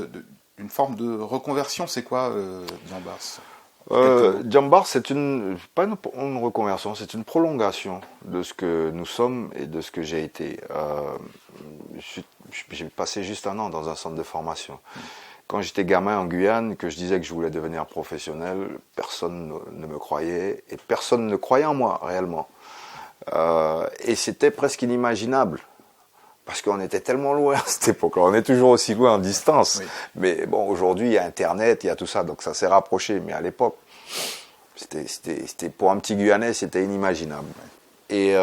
une forme de reconversion. C'est quoi Jambars? Jambars, c'est pas une reconversion, c'est une prolongation de ce que nous sommes et de ce que j'ai été. J'ai passé juste 1 an dans un centre de formation. Quand j'étais gamin en Guyane, que je disais que je voulais devenir professionnel, personne ne me croyait et personne ne croyait en moi réellement. Et c'était presque inimaginable. Parce qu'on était tellement loin à cette époque-là, on est toujours aussi loin en distance. Oui. Mais bon, aujourd'hui, il y a Internet, il y a tout ça, donc ça s'est rapproché. Mais à l'époque, c'était pour un petit Guyanais, c'était inimaginable. Et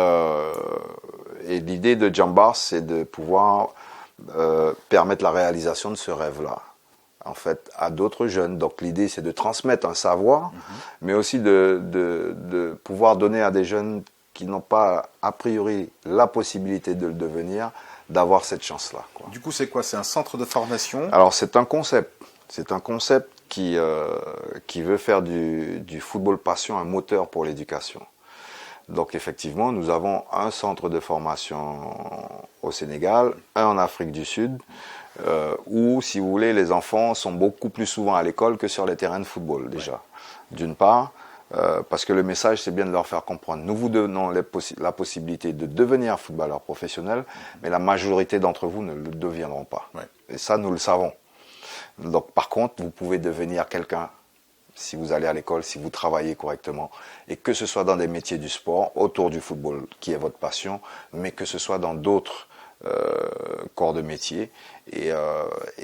Et l'idée de Jambar, c'est de pouvoir permettre la réalisation de ce rêve-là, en fait, à d'autres jeunes. Donc l'idée, c'est de transmettre un savoir, mais aussi de pouvoir donner à des jeunes qui n'ont pas, a priori, la possibilité de le devenir, d'avoir cette chance-là. Du coup, c'est quoi? C'est un centre de formation? Alors, c'est un concept. C'est un concept qui veut faire du football passion un moteur pour l'éducation. Donc, effectivement, nous avons un centre de formation au Sénégal, un en Afrique du Sud, où, si vous voulez, les enfants sont beaucoup plus souvent à l'école que sur les terrains de football, déjà. D'une part, parce que le message, c'est bien de leur faire comprendre. Nous vous donnons la possibilité de devenir footballeur professionnel, mais la majorité d'entre vous ne le deviendront pas. Ouais. Et ça, nous le savons. Donc, par contre, vous pouvez devenir quelqu'un si vous allez à l'école, si vous travaillez correctement, et que ce soit dans des métiers du sport, autour du football, qui est votre passion, mais que ce soit dans d'autres corps de métier. Et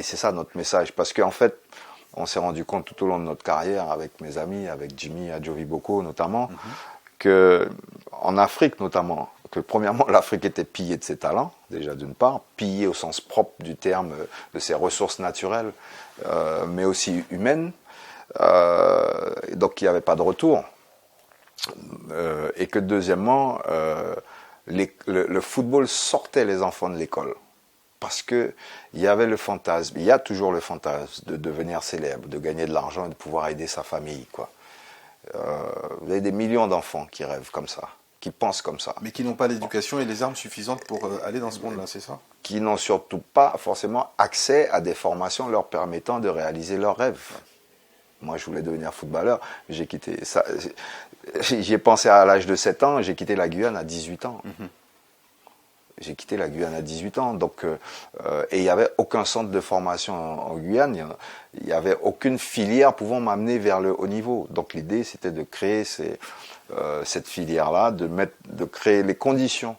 c'est ça notre message. Parce qu'en fait, on s'est rendu compte tout au long de notre carrière, avec mes amis, avec Jimmy Adjovi Boko notamment, que en Afrique notamment, que premièrement l'Afrique était pillée de ses talents, déjà d'une part, pillée au sens propre du terme, de ses ressources naturelles, mais aussi humaines, donc il n'y avait pas de retour. Et que deuxièmement, le football sortait les enfants de l'école. Parce qu'il y avait le fantasme, il y a toujours le fantasme de devenir célèbre, de gagner de l'argent et de pouvoir aider sa famille, quoi. Vous avez des millions d'enfants qui rêvent comme ça, qui pensent comme ça. Mais qui n'ont pas l'éducation et les armes suffisantes pour aller dans ce monde-là, c'est ça? Qui n'ont surtout pas forcément accès à des formations leur permettant de réaliser leurs rêves. Moi, je voulais devenir footballeur, j'ai quitté ça. J'y ai pensé à l'âge de 7 ans, j'ai quitté la Guyane à 18 ans. J'ai quitté la Guyane à 18 ans, donc, et il n'y avait aucun centre de formation en Guyane, il n'y avait aucune filière pouvant m'amener vers le haut niveau. Donc l'idée, c'était de créer cette filière-là, de créer les conditions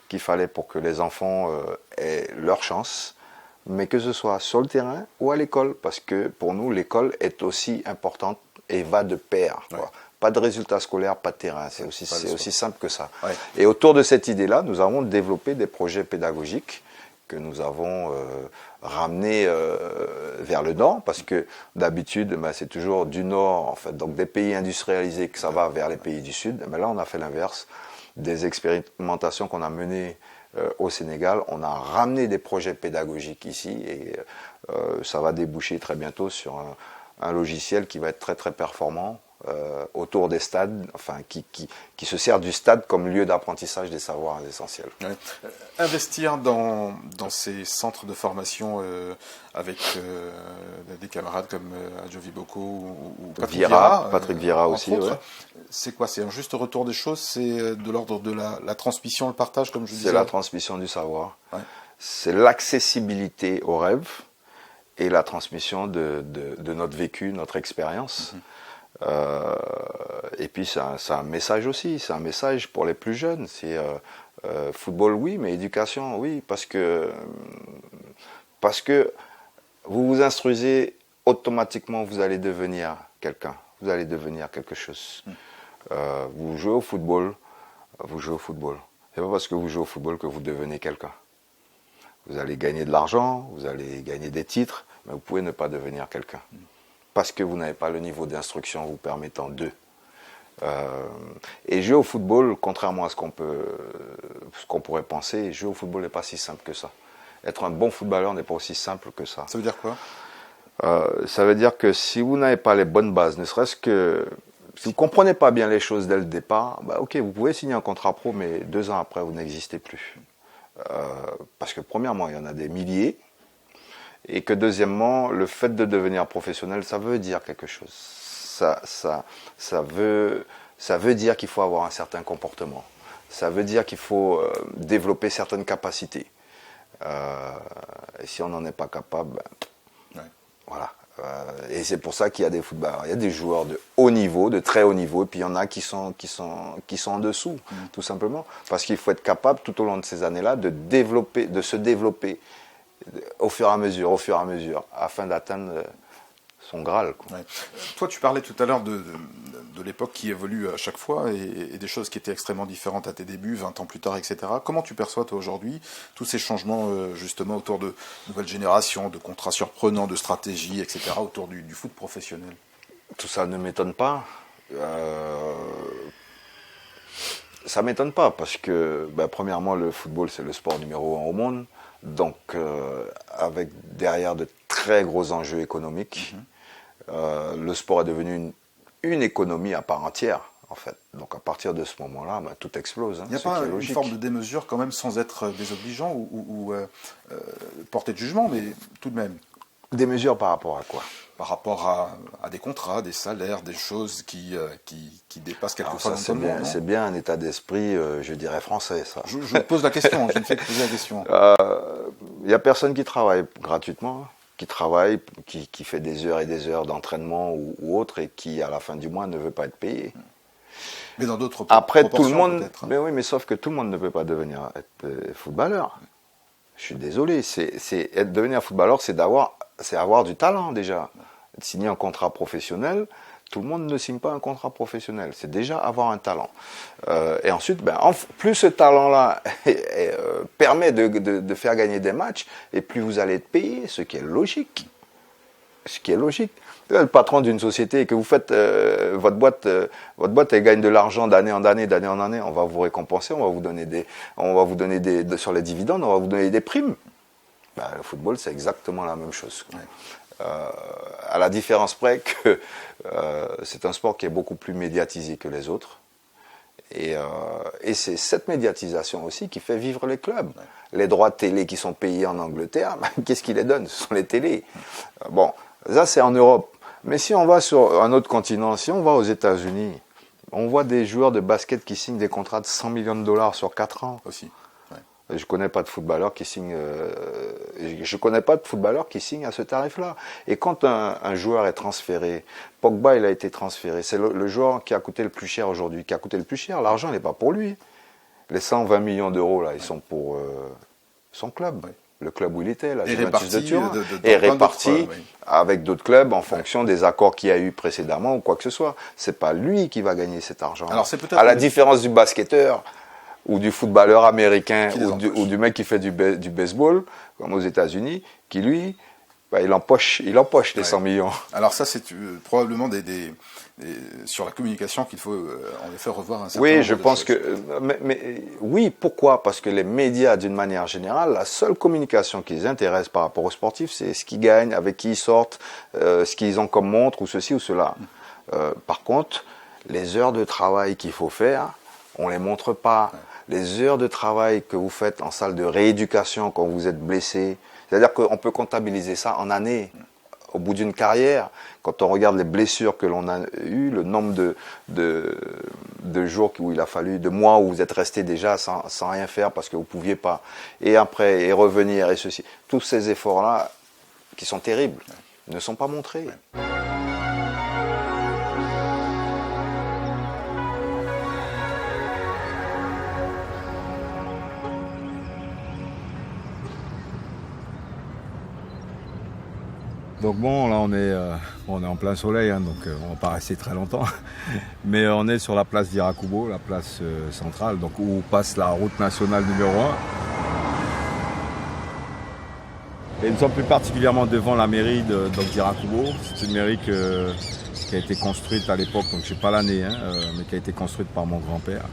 qu'il fallait pour que les enfants aient leur chance, mais que ce soit sur le terrain ou à l'école, parce que pour nous, l'école est aussi importante et va de pair, quoi. Ouais. Pas de résultats scolaires, pas de terrain. C'est aussi simple que ça. Ouais. Et autour de cette idée-là, nous avons développé des projets pédagogiques que nous avons ramenés vers le nord, parce que d'habitude, c'est toujours du nord, en fait, donc des pays industrialisés que ça va vers les pays du sud. Mais là, on a fait l'inverse. Des expérimentations qu'on a menées au Sénégal, on a ramené des projets pédagogiques ici, et ça va déboucher très bientôt sur un logiciel qui va être très très performant, autour des stades, enfin qui se sert du stade comme lieu d'apprentissage des savoirs essentiels. Ouais. Investir dans ces centres de formation avec des camarades comme Adjovi Boko ou Patrick Vieira aussi, ouais. C'est quoi? C'est un juste retour des choses? C'est de l'ordre de la transmission, le partage, comme je disais? C'est la transmission du savoir. Ouais. C'est l'accessibilité aux rêves et la transmission de notre vécu, notre expérience. Et puis c'est un message aussi, c'est un message pour les plus jeunes. C'est football oui, mais éducation oui, parce que vous vous instruisez, automatiquement vous allez devenir quelqu'un, vous allez devenir quelque chose. Vous jouez au football, c'est pas parce que vous jouez au football que vous devenez quelqu'un. Vous allez gagner de l'argent, vous allez gagner des titres, mais vous pouvez ne pas devenir quelqu'un. Parce que vous n'avez pas le niveau d'instruction vous permettant d'eux. Et jouer au football, contrairement à ce qu'on pourrait penser, jouer au football n'est pas si simple que ça. Être un bon footballeur n'est pas aussi simple que ça. Ça veut dire quoi? Ça veut dire que si vous n'avez pas les bonnes bases, ne serait-ce que si vous ne comprenez pas bien les choses dès le départ, ok, vous pouvez signer un contrat pro, mais 2 ans après, vous n'existez plus. Parce que premièrement, il y en a des milliers. Et que deuxièmement, le fait de devenir professionnel, ça veut dire quelque chose. Ça veut dire qu'il faut avoir un certain comportement. Ça veut dire qu'il faut développer certaines capacités. Et si on n'en est pas capable, voilà. Et c'est pour ça qu'il y a des footballeurs. Il y a des joueurs de haut niveau, de très haut niveau, et puis il y en a qui sont en dessous, tout simplement. Parce qu'il faut être capable, tout au long de ces années-là, de se développer au fur et à mesure, afin d'atteindre son Graal, quoi. Ouais. Toi, tu parlais tout à l'heure de l'époque qui évolue à chaque fois et des choses qui étaient extrêmement différentes à tes débuts, 20 ans plus tard, etc. Comment tu perçois, toi, aujourd'hui, tous ces changements, justement, autour de nouvelles générations, de contrats surprenants, de stratégies, etc., autour du foot professionnel? Tout ça ne m'étonne pas. Ça m'étonne pas parce que, premièrement, le football, c'est le sport numéro 1 au monde. Donc, avec derrière de très gros enjeux économiques, le sport est devenu une économie à part entière, en fait. Donc, à partir de ce moment-là, tout explose. Il n'y a pas une forme de démesure, quand même, sans être désobligeant ou porter de jugement, mais tout de même. Démesure par rapport à quoi? Par rapport à des contrats, des salaires, des choses qui dépassent quelquefois l'entendement. C'est bien un état d'esprit, je dirais, français, ça. Je pose la question, je ne fais que poser la question. Il n'y a personne qui travaille gratuitement, qui fait des heures et des heures d'entraînement ou autre, et qui, à la fin du mois, ne veut pas être payé. Mais dans d'autres Après, tout le monde, mais oui, mais sauf que tout le monde ne peut pas devenir footballeur. Je suis désolé, devenir footballeur, c'est avoir du talent déjà. Signer un contrat professionnel, tout le monde ne signe pas un contrat professionnel. C'est déjà avoir un talent. Et ensuite, plus ce talent-là permet de faire gagner des matchs, et plus vous allez être payé, ce qui est logique. Le patron d'une société et que vous faites votre boîte, elle gagne de l'argent d'année en année, on va vous récompenser, on va vous donner sur les dividendes, on va vous donner des primes. Le football, c'est exactement la même chose. Ouais. À la différence près que c'est un sport qui est beaucoup plus médiatisé que les autres. Et c'est cette médiatisation aussi qui fait vivre les clubs. Ouais. Les droits de télé qui sont payés en Angleterre, qu'est-ce qui les donne? Ce sont les télés. Bon, ça c'est en Europe. Mais si on va sur un autre continent, si on va aux États-Unis, on voit des joueurs de basket qui signent des contrats de 100 millions de dollars sur 4 ans. Aussi. Je connais pas de footballeur qui signe. Je connais pas de footballeur qui signe à ce tarif-là. Et quand un joueur est transféré, Pogba, il a été transféré. C'est le joueur qui a coûté le plus cher aujourd'hui, qui a coûté le plus cher. L'argent n'est pas pour lui. Les 120 millions d'euros là, ils sont pour son club, le club où il était, la Juventus de Turin, et réparti avec d'autres clubs en fonction des accords qu'il y a eu précédemment ou quoi que ce soit. C'est pas lui qui va gagner cet argent. Alors c'est peut-être à la différence du basketteur ou du footballeur américain ou du mec qui fait du baseball, comme aux États-Unis, qui lui, il empoche les 100 millions. Alors ça, c'est probablement sur la communication qu'il faut en effet revoir un certain nombre de choses. Oui, je pense que... oui, pourquoi? Parce que les médias, d'une manière générale, la seule communication qui les intéresse par rapport aux sportifs, c'est ce qu'ils gagnent, avec qui ils sortent, ce qu'ils ont comme montre, ou ceci ou cela. Par contre, les heures de travail qu'il faut faire, on ne les montre pas. Ouais. Les heures de travail que vous faites en salle de rééducation quand vous êtes blessé, c'est-à-dire qu'on peut comptabiliser ça en années. Au bout d'une carrière, quand on regarde les blessures que l'on a eues, le nombre de jours où il a fallu, de mois où vous êtes resté déjà sans rien faire parce que vous ne pouviez pas, et après, et revenir, et ceci, tous ces efforts-là, qui sont terribles, ne sont pas montrés. Donc bon, là on est en plein soleil, donc on va pas rester très longtemps. Mais on est sur la place d'Irakubo, la place centrale, donc où passe la route nationale numéro 1. Et nous sommes plus particulièrement devant la mairie d'Irakubo. C'est une mairie qui a été construite à l'époque, donc je ne sais pas l'année, mais qui a été construite par mon grand-père,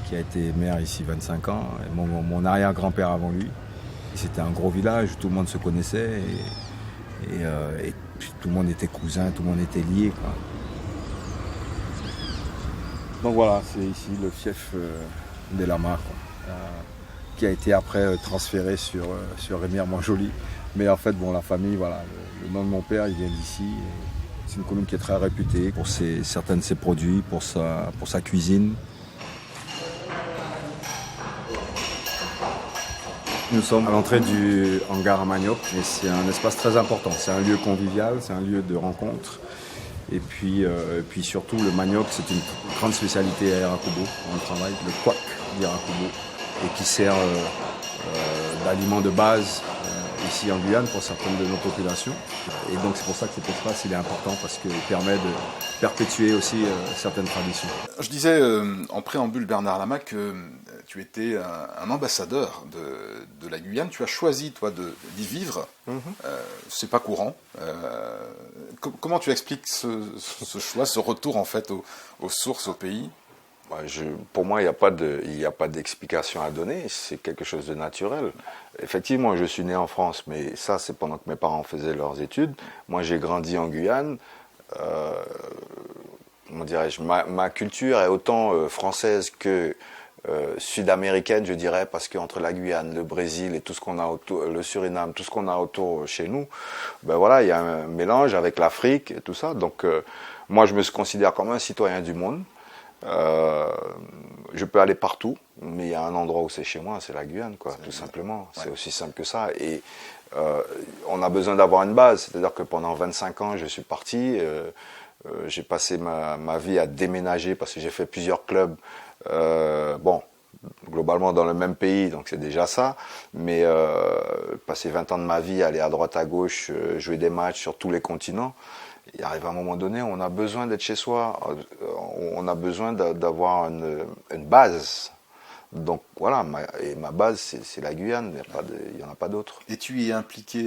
qui a été maire ici 25 ans, et mon arrière-grand-père avant lui. C'était un gros village où tout le monde se connaissait. Et tout le monde était cousin, tout le monde était lié, quoi. Donc voilà, c'est ici le fief des Lamas, qui a été après transféré sur Remire-Montjoly. Mais en fait, la famille, le nom de mon père, il vient d'ici. C'est une commune qui est très réputée pour certains de ses produits, pour sa cuisine. Nous sommes à l'entrée du hangar à manioc et c'est un espace très important. C'est un lieu convivial, c'est un lieu de rencontre. Et puis surtout, le manioc, c'est une grande spécialité à Irakubo. On travaille le kwak d'Irakubo et qui sert d'aliment de base ici en Guyane pour certaines de nos populations. Et donc c'est pour ça que cet espace il est important parce qu'il permet de perpétuer aussi certaines traditions. Je disais en préambule, Bernard Lama, que tu étais un ambassadeur de la Guyane. Tu as choisi, toi, d'y vivre. C'est pas courant. Comment tu expliques ce choix, ce retour, en fait, aux sources, au pays? Pour moi, il n'y a pas d'explication à donner. C'est quelque chose de naturel. Effectivement, je suis né en France, mais ça, c'est pendant que mes parents faisaient leurs études. Moi, j'ai grandi en Guyane. Comment dirais-je, ma culture est autant française que sud-américaine, je dirais, parce qu'entre la Guyane, le Brésil et tout ce qu'on a autour, le Suriname, tout ce qu'on a autour chez nous, ben voilà, il y a un mélange avec l'Afrique et tout ça. Donc, moi, je me considère comme un citoyen du monde. Je peux aller partout, mais il y a un endroit où c'est chez moi, c'est la Guyane, quoi, tout simplement. Ouais. C'est aussi simple que ça. Et on a besoin d'avoir une base. C'est-à-dire que pendant 25 ans, je suis parti. J'ai passé ma vie à déménager parce que j'ai fait plusieurs clubs. Globalement dans le même pays, donc c'est déjà ça. Mais passer 20 ans de ma vie, aller à droite, à gauche, jouer des matchs sur tous les continents. Il arrive à un moment donné, on a besoin d'être chez soi, on a besoin d'avoir une base. Donc voilà, ma base, c'est la Guyane, il n'y en a pas d'autre. Et tu y es impliqué,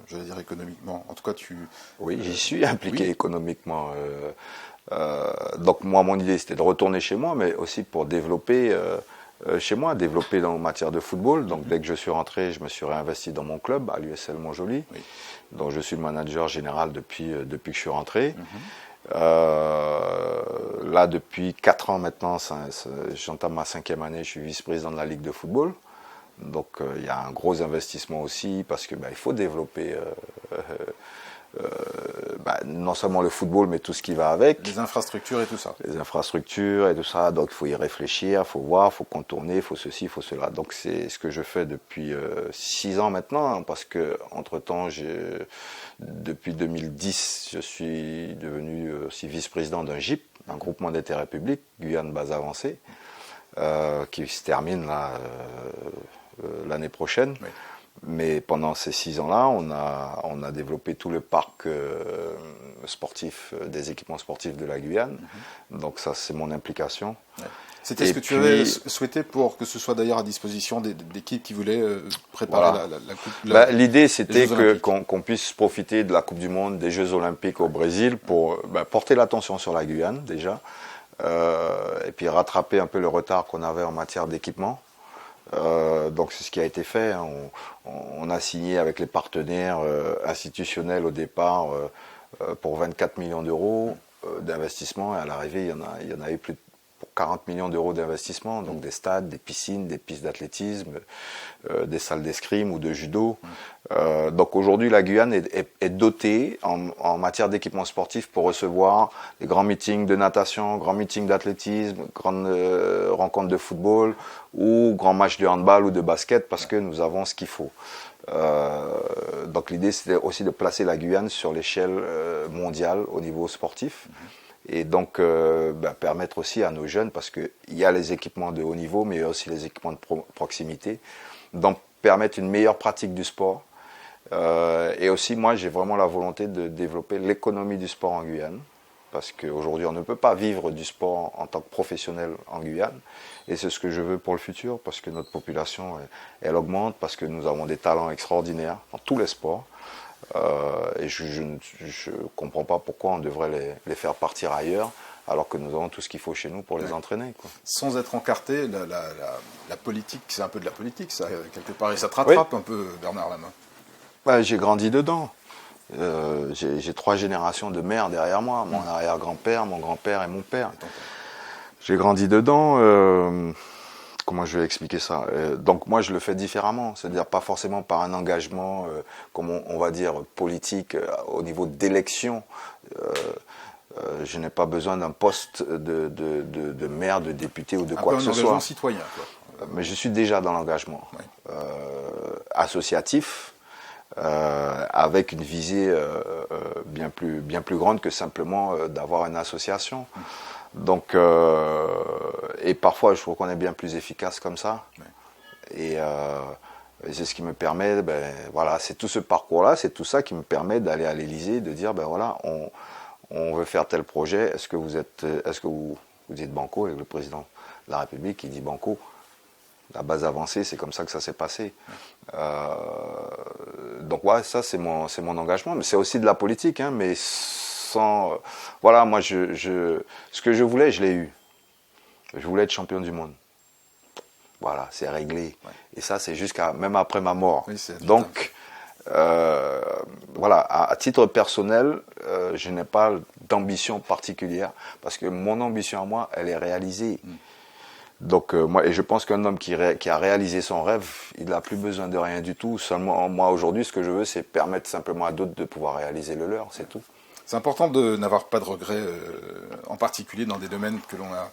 je vais dire économiquement, en tout cas tu... Oui, j'y suis impliqué économiquement. Donc moi, mon idée, c'était de retourner chez moi, mais aussi pour développer chez moi, développer en matière de football. Donc dès que je suis rentré, je me suis réinvesti dans mon club, à l'USL Montjoly, dont je suis le manager général depuis que je suis rentré. Là, depuis 4 ans maintenant, j'entame ma 5e année, je suis vice-président de la Ligue de football. Donc il y a un gros investissement aussi, parce que il faut développer non seulement le football, mais tout ce qui va avec. Les infrastructures et tout ça. Les infrastructures et tout ça, donc il faut y réfléchir, il faut voir, il faut contourner, il faut ceci, il faut cela. Donc c'est ce que je fais depuis 6 ans maintenant, parce que entre-temps, depuis 2010, je suis devenu aussi vice-président d'un GIP, un groupement d'intérêt public, Guyane Base Avancée, qui se termine là, l'année prochaine. Oui. Mais pendant ces 6 ans-là, on a développé tout le parc sportif, des équipements sportifs de la Guyane. Donc ça, c'est mon implication. Ouais. C'était ce que tu avais souhaité pour que ce soit d'ailleurs à disposition d'équipes qui voulaient préparer la Coupe. L'idée, c'était qu'on puisse profiter de la Coupe du Monde, des Jeux Olympiques au Brésil pour porter l'attention sur la Guyane déjà, et puis rattraper un peu le retard qu'on avait en matière d'équipement. Donc c'est ce qui a été fait. On a signé avec les partenaires institutionnels au départ pour 24 millions d'euros d'investissement, et à l'arrivée il y en a eu plus de 40 millions d'euros d'investissement, donc des stades, des piscines, des pistes d'athlétisme, des salles d'escrime ou de judo. Donc aujourd'hui, la Guyane est dotée en matière d'équipement sportif pour recevoir des grands meetings de natation, grands meetings d'athlétisme, grandes rencontres de football ou grands matchs de handball ou de basket, parce que nous avons ce qu'il faut. Donc l'idée, c'était aussi de placer la Guyane sur l'échelle mondiale au niveau sportif. Et donc permettre aussi à nos jeunes, parce qu'il y a les équipements de haut niveau, mais il y a aussi les équipements de proximité, donc permettre une meilleure pratique du sport. Et aussi, moi, j'ai vraiment la volonté de développer l'économie du sport en Guyane, parce qu'aujourd'hui, on ne peut pas vivre du sport en tant que professionnel en Guyane, et c'est ce que je veux pour le futur, parce que notre population, elle augmente, parce que nous avons des talents extraordinaires dans tous les sports. Et je ne comprends pas pourquoi on devrait les faire partir ailleurs, alors que nous avons tout ce qu'il faut chez nous pour les entraîner, quoi. Sans être encarté, la politique, c'est un peu de la politique, ça, quelque part, et ça te rattrape un peu, Bernard Lama. J'ai grandi dedans. J'ai 3 générations de mères derrière moi, mon arrière-grand-père, mon grand-père et mon père. J'ai grandi dedans. Comment je vais expliquer ça? Donc moi je le fais différemment, c'est-à-dire pas forcément par un engagement, comme on va dire, politique au niveau d'élection. Je n'ai pas besoin d'un poste de maire, de député ou de quoi que ce soit. Un engagement citoyen, quoi. Mais je suis déjà dans l'engagement associatif, avec une visée bien plus grande que simplement d'avoir une association. Donc, et parfois je trouve qu'on est bien plus efficace comme ça. Et c'est ce qui me permet, voilà, c'est tout ce parcours-là, c'est tout ça qui me permet d'aller à l'Élysée, de dire, voilà, on veut faire tel projet, est-ce que vous dites banco? Et le président de la République, il dit banco. La base avancée, c'est comme ça que ça s'est passé. Donc ouais, ça c'est mon engagement, mais c'est aussi de la politique, hein, mais sans... voilà, moi, ce que je voulais, je l'ai eu. Je voulais être champion du monde. Voilà, c'est réglé. Ouais. Et ça, c'est jusqu'à même après ma mort. Oui, donc, voilà, à titre personnel, je n'ai pas d'ambition particulière, parce que mon ambition à moi, elle est réalisée. Donc moi, et je pense qu'un homme qui a réalisé son rêve, il n'a plus besoin de rien du tout. Seulement, moi aujourd'hui, ce que je veux, c'est permettre simplement à d'autres de pouvoir réaliser le leur, c'est tout. C'est important de n'avoir pas de regrets, en particulier dans des domaines que l'on a...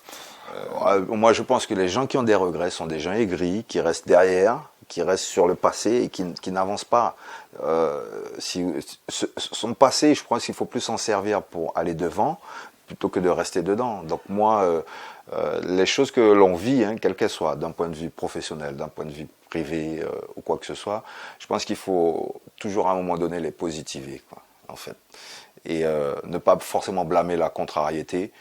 Moi, je pense que les gens qui ont des regrets sont des gens aigris, qui restent derrière, qui restent sur le passé et qui n'avancent pas. Son passé, je pense qu'il faut plus s'en servir pour aller devant, plutôt que de rester dedans. Donc moi, les choses que l'on vit, hein, quelles qu'elles soient, d'un point de vue professionnel, d'un point de vue privé ou quoi que ce soit, je pense qu'il faut toujours à un moment donné les positiver, quoi, en fait. Et ne pas forcément blâmer la contrariété,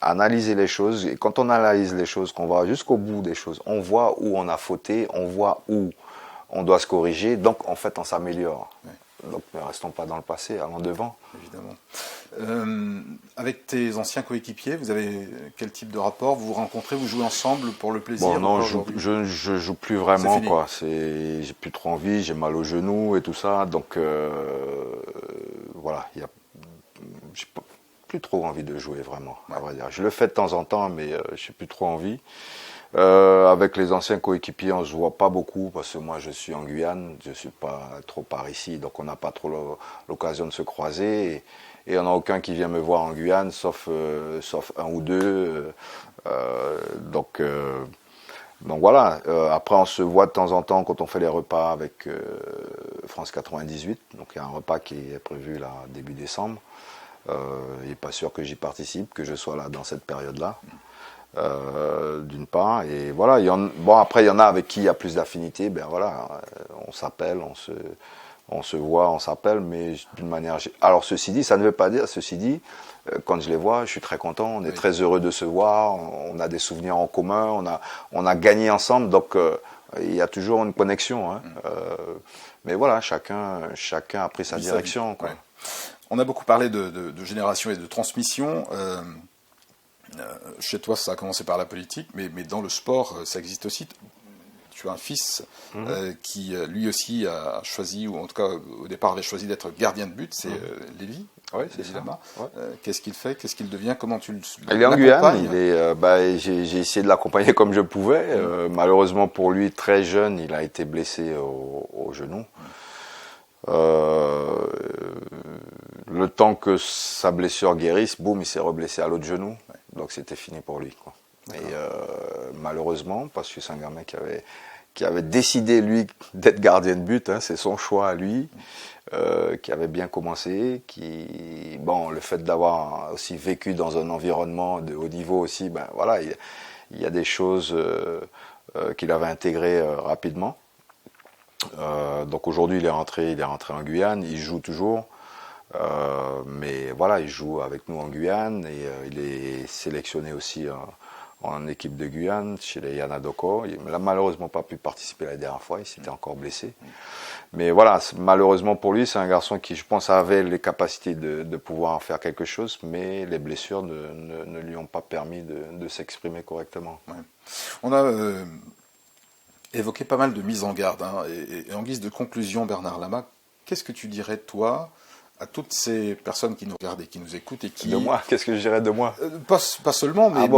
analyser les choses. Et quand on analyse les choses, qu'on va jusqu'au bout des choses, on voit où on a fauté, on voit où on doit se corriger, donc en fait on s'améliore. Ouais. Donc ne restons pas dans le passé, allons devant. Évidemment. Avec tes anciens coéquipiers, vous avez quel type de rapport? Vous vous rencontrez, vous jouez ensemble pour le plaisir? Bon, non, je joue plus vraiment, quoi. J'ai plus trop envie, j'ai mal au genou et tout ça, donc voilà, j'ai plus trop envie de jouer vraiment, à vrai dire. Je le fais de temps en temps, mais j'ai plus trop envie. Avec les anciens coéquipiers, on se voit pas beaucoup parce que moi je suis en Guyane, je suis pas trop par ici, donc on n'a pas trop l'occasion de se croiser. Et il n'y en a aucun qui vient me voir en Guyane, sauf un ou deux. Donc voilà. Après, on se voit de temps en temps quand on fait les repas avec France 98. Donc il y a un repas qui est prévu là début décembre. Il n'est pas sûr que j'y participe, que je sois là dans cette période-là. D'une part, et voilà. Bon, après, il y en a avec qui il y a plus d'affinité. Ben voilà, on s'appelle, on se voit, on s'appelle, mais d'une manière... Alors ceci dit, ça ne veut pas dire, quand je les vois, je suis très content, on est très heureux de se voir, on a des souvenirs en commun, on a gagné ensemble, donc il y a toujours une connexion. Hein. Mais voilà, chacun a pris sa direction. Quoi. Ouais. On a beaucoup parlé de génération et de transmission. Chez toi, ça a commencé par la politique, mais dans le sport, ça existe aussi. Tu as un fils qui, lui aussi, a choisi, ou en tout cas, au départ, avait choisi d'être gardien de but, c'est Lévi. Oui, c'est ça. Ouais. Qu'est-ce qu'il fait? Qu'est-ce qu'il devient? Comment tu l'accompagnes? Il est en Guyane. J'ai essayé de l'accompagner comme je pouvais. Malheureusement pour lui, très jeune, il a été blessé au genou. Le temps que sa blessure guérisse, boum, il s'est reblessé à l'autre genou. Ouais. Donc c'était fini pour lui, quoi. Et malheureusement, parce que c'est un gamin qui avait décidé, lui, d'être gardien de but, hein, c'est son choix à lui, qui avait bien commencé, le fait d'avoir aussi vécu dans un environnement de haut niveau aussi, ben voilà, il y a des choses qu'il avait intégrées rapidement. Donc aujourd'hui, il est rentré en Guyane, il joue toujours. Mais voilà, il joue avec nous en Guyane et il est sélectionné aussi en équipe de Guyane chez les Yanadoko. Il n'a malheureusement pas pu participer la dernière fois, il s'était encore blessé. Mais voilà, malheureusement pour lui, c'est un garçon qui, je pense, avait les capacités de pouvoir en faire quelque chose, mais les blessures ne lui ont pas permis de s'exprimer correctement. Ouais. On a évoqué pas mal de mises en garde, hein, et en guise de conclusion, Bernard Lama, qu'est-ce que tu dirais, toi, à toutes ces personnes qui nous regardent et qui nous écoutent et qui... De moi? Qu'est-ce que je dirais de moi? Pas seulement, mais,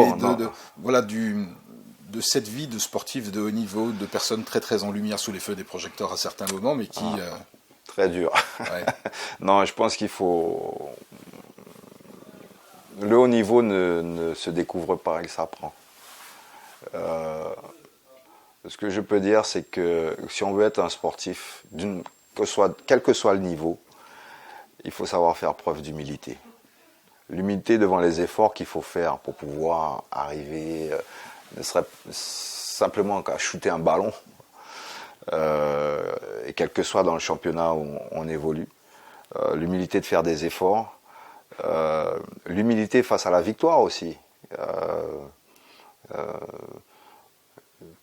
voilà, de cette vie de sportif de haut niveau, de personnes très très en lumière sous les feux des projecteurs à certains moments, mais qui... Très dur. Ouais. Non, je pense qu'il faut... Le haut niveau ne se découvre pas, il s'apprend. Ce que je peux dire, c'est que si on veut être un sportif, quel que soit le niveau, il faut savoir faire preuve d'humilité. L'humilité devant les efforts qu'il faut faire pour pouvoir arriver, ne serait simplement qu'à shooter un ballon. et quel que soit dans le championnat où on évolue. L'humilité de faire des efforts, l'humilité face à la victoire aussi.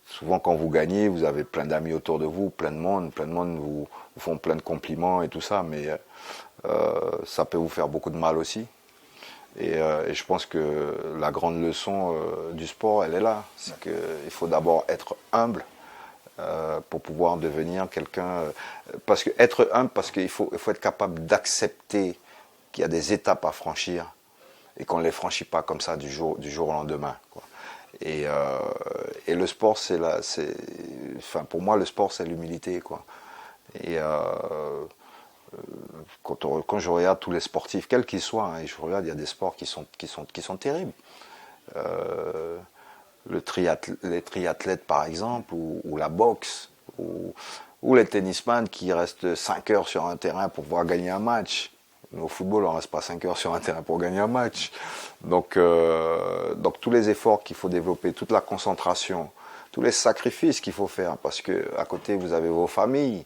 Souvent quand vous gagnez, vous avez plein d'amis autour de vous, plein de monde vous font plein de compliments et tout ça, mais ça peut vous faire beaucoup de mal aussi. Et je pense que la grande leçon du sport, elle est là. C'est qu'il faut d'abord être humble pour pouvoir devenir quelqu'un. Parce que être humble, parce qu'il faut être capable d'accepter qu'il y a des étapes à franchir et qu'on ne les franchit pas comme ça du jour au lendemain, quoi. Et le sport, pour moi, le sport, c'est l'humilité, quoi. Et quand je regarde tous les sportifs, quels qu'ils soient, hein, et je regarde, il y a des sports qui sont terribles. Les triathlètes, par exemple, ou la boxe, ou les tennisman qui restent 5 heures sur un terrain pour pouvoir gagner un match. Mais au football, on ne reste pas 5 heures sur un terrain pour gagner un match. Donc tous les efforts qu'il faut développer, toute la concentration, tous les sacrifices qu'il faut faire, parce qu'à côté, vous avez vos familles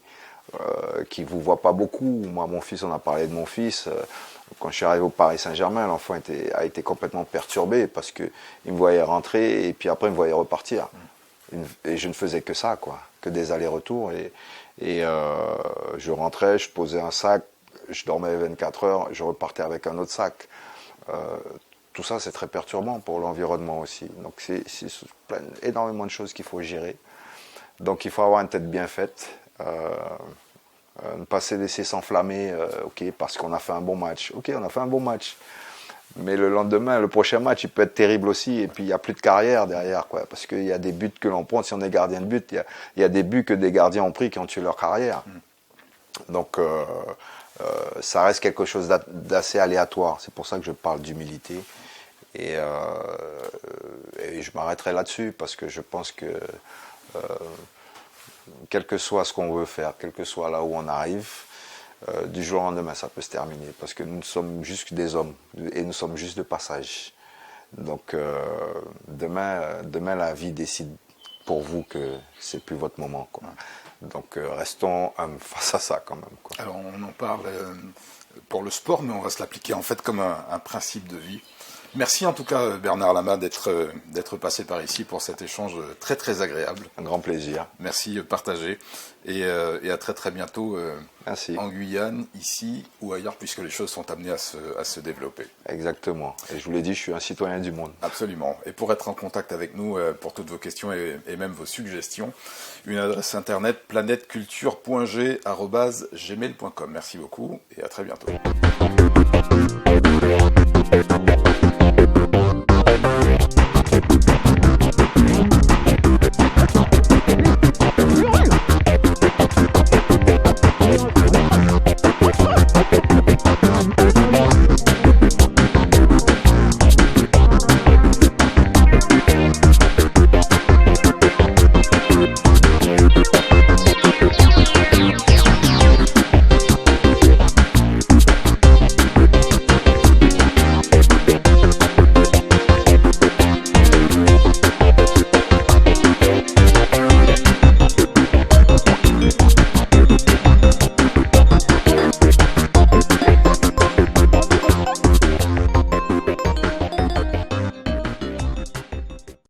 qui ne vous voient pas beaucoup. Moi, mon fils, on a parlé de mon fils. Quand je suis arrivé au Paris Saint-Germain, l'enfant a été complètement perturbé parce qu'il me voyait rentrer et puis après, il me voyait repartir. Et je ne faisais que ça, quoi, que des allers-retours. Et je rentrais, je posais un sac, je dormais 24 heures, je repartais avec un autre sac. Tout ça, c'est très perturbant pour l'environnement aussi. Donc, c'est énormément de choses qu'il faut gérer. Donc, il faut avoir une tête bien faite. Ne pas se laisser s'enflammer, parce qu'on a fait un bon match. Ok, on a fait un bon match. Mais le lendemain, le prochain match, il peut être terrible aussi. Et puis, il n'y a plus de carrière derrière, quoi. Parce qu'il y a des buts que l'on prend. Si on est gardien de but, il y a des buts que des gardiens ont pris qui ont tué leur carrière. Donc, ça reste quelque chose d'assez aléatoire. C'est pour ça que je parle d'humilité. Et je m'arrêterai là-dessus parce que je pense que quel que soit ce qu'on veut faire, quel que soit là où on arrive, du jour au lendemain, ça peut se terminer. Parce que nous sommes juste des hommes et nous sommes juste de passage. Donc, demain, la vie décide pour vous que c'est plus votre moment, quoi. Donc, restons face à ça quand même, quoi. Alors, on en parle pour le sport, mais on va se l'appliquer en fait comme un principe de vie. Merci en tout cas Bernard Lama d'être passé par ici pour cet échange très très agréable. Un grand plaisir. Merci partagé et à très très bientôt Merci. En Guyane, ici ou ailleurs puisque les choses sont amenées à se développer. Exactement. Et je vous l'ai dit, je suis un citoyen du monde. Absolument. Et pour être en contact avec nous pour toutes vos questions et même vos suggestions, une adresse internet planèteculture.g@gmail.com. Merci beaucoup et à très bientôt.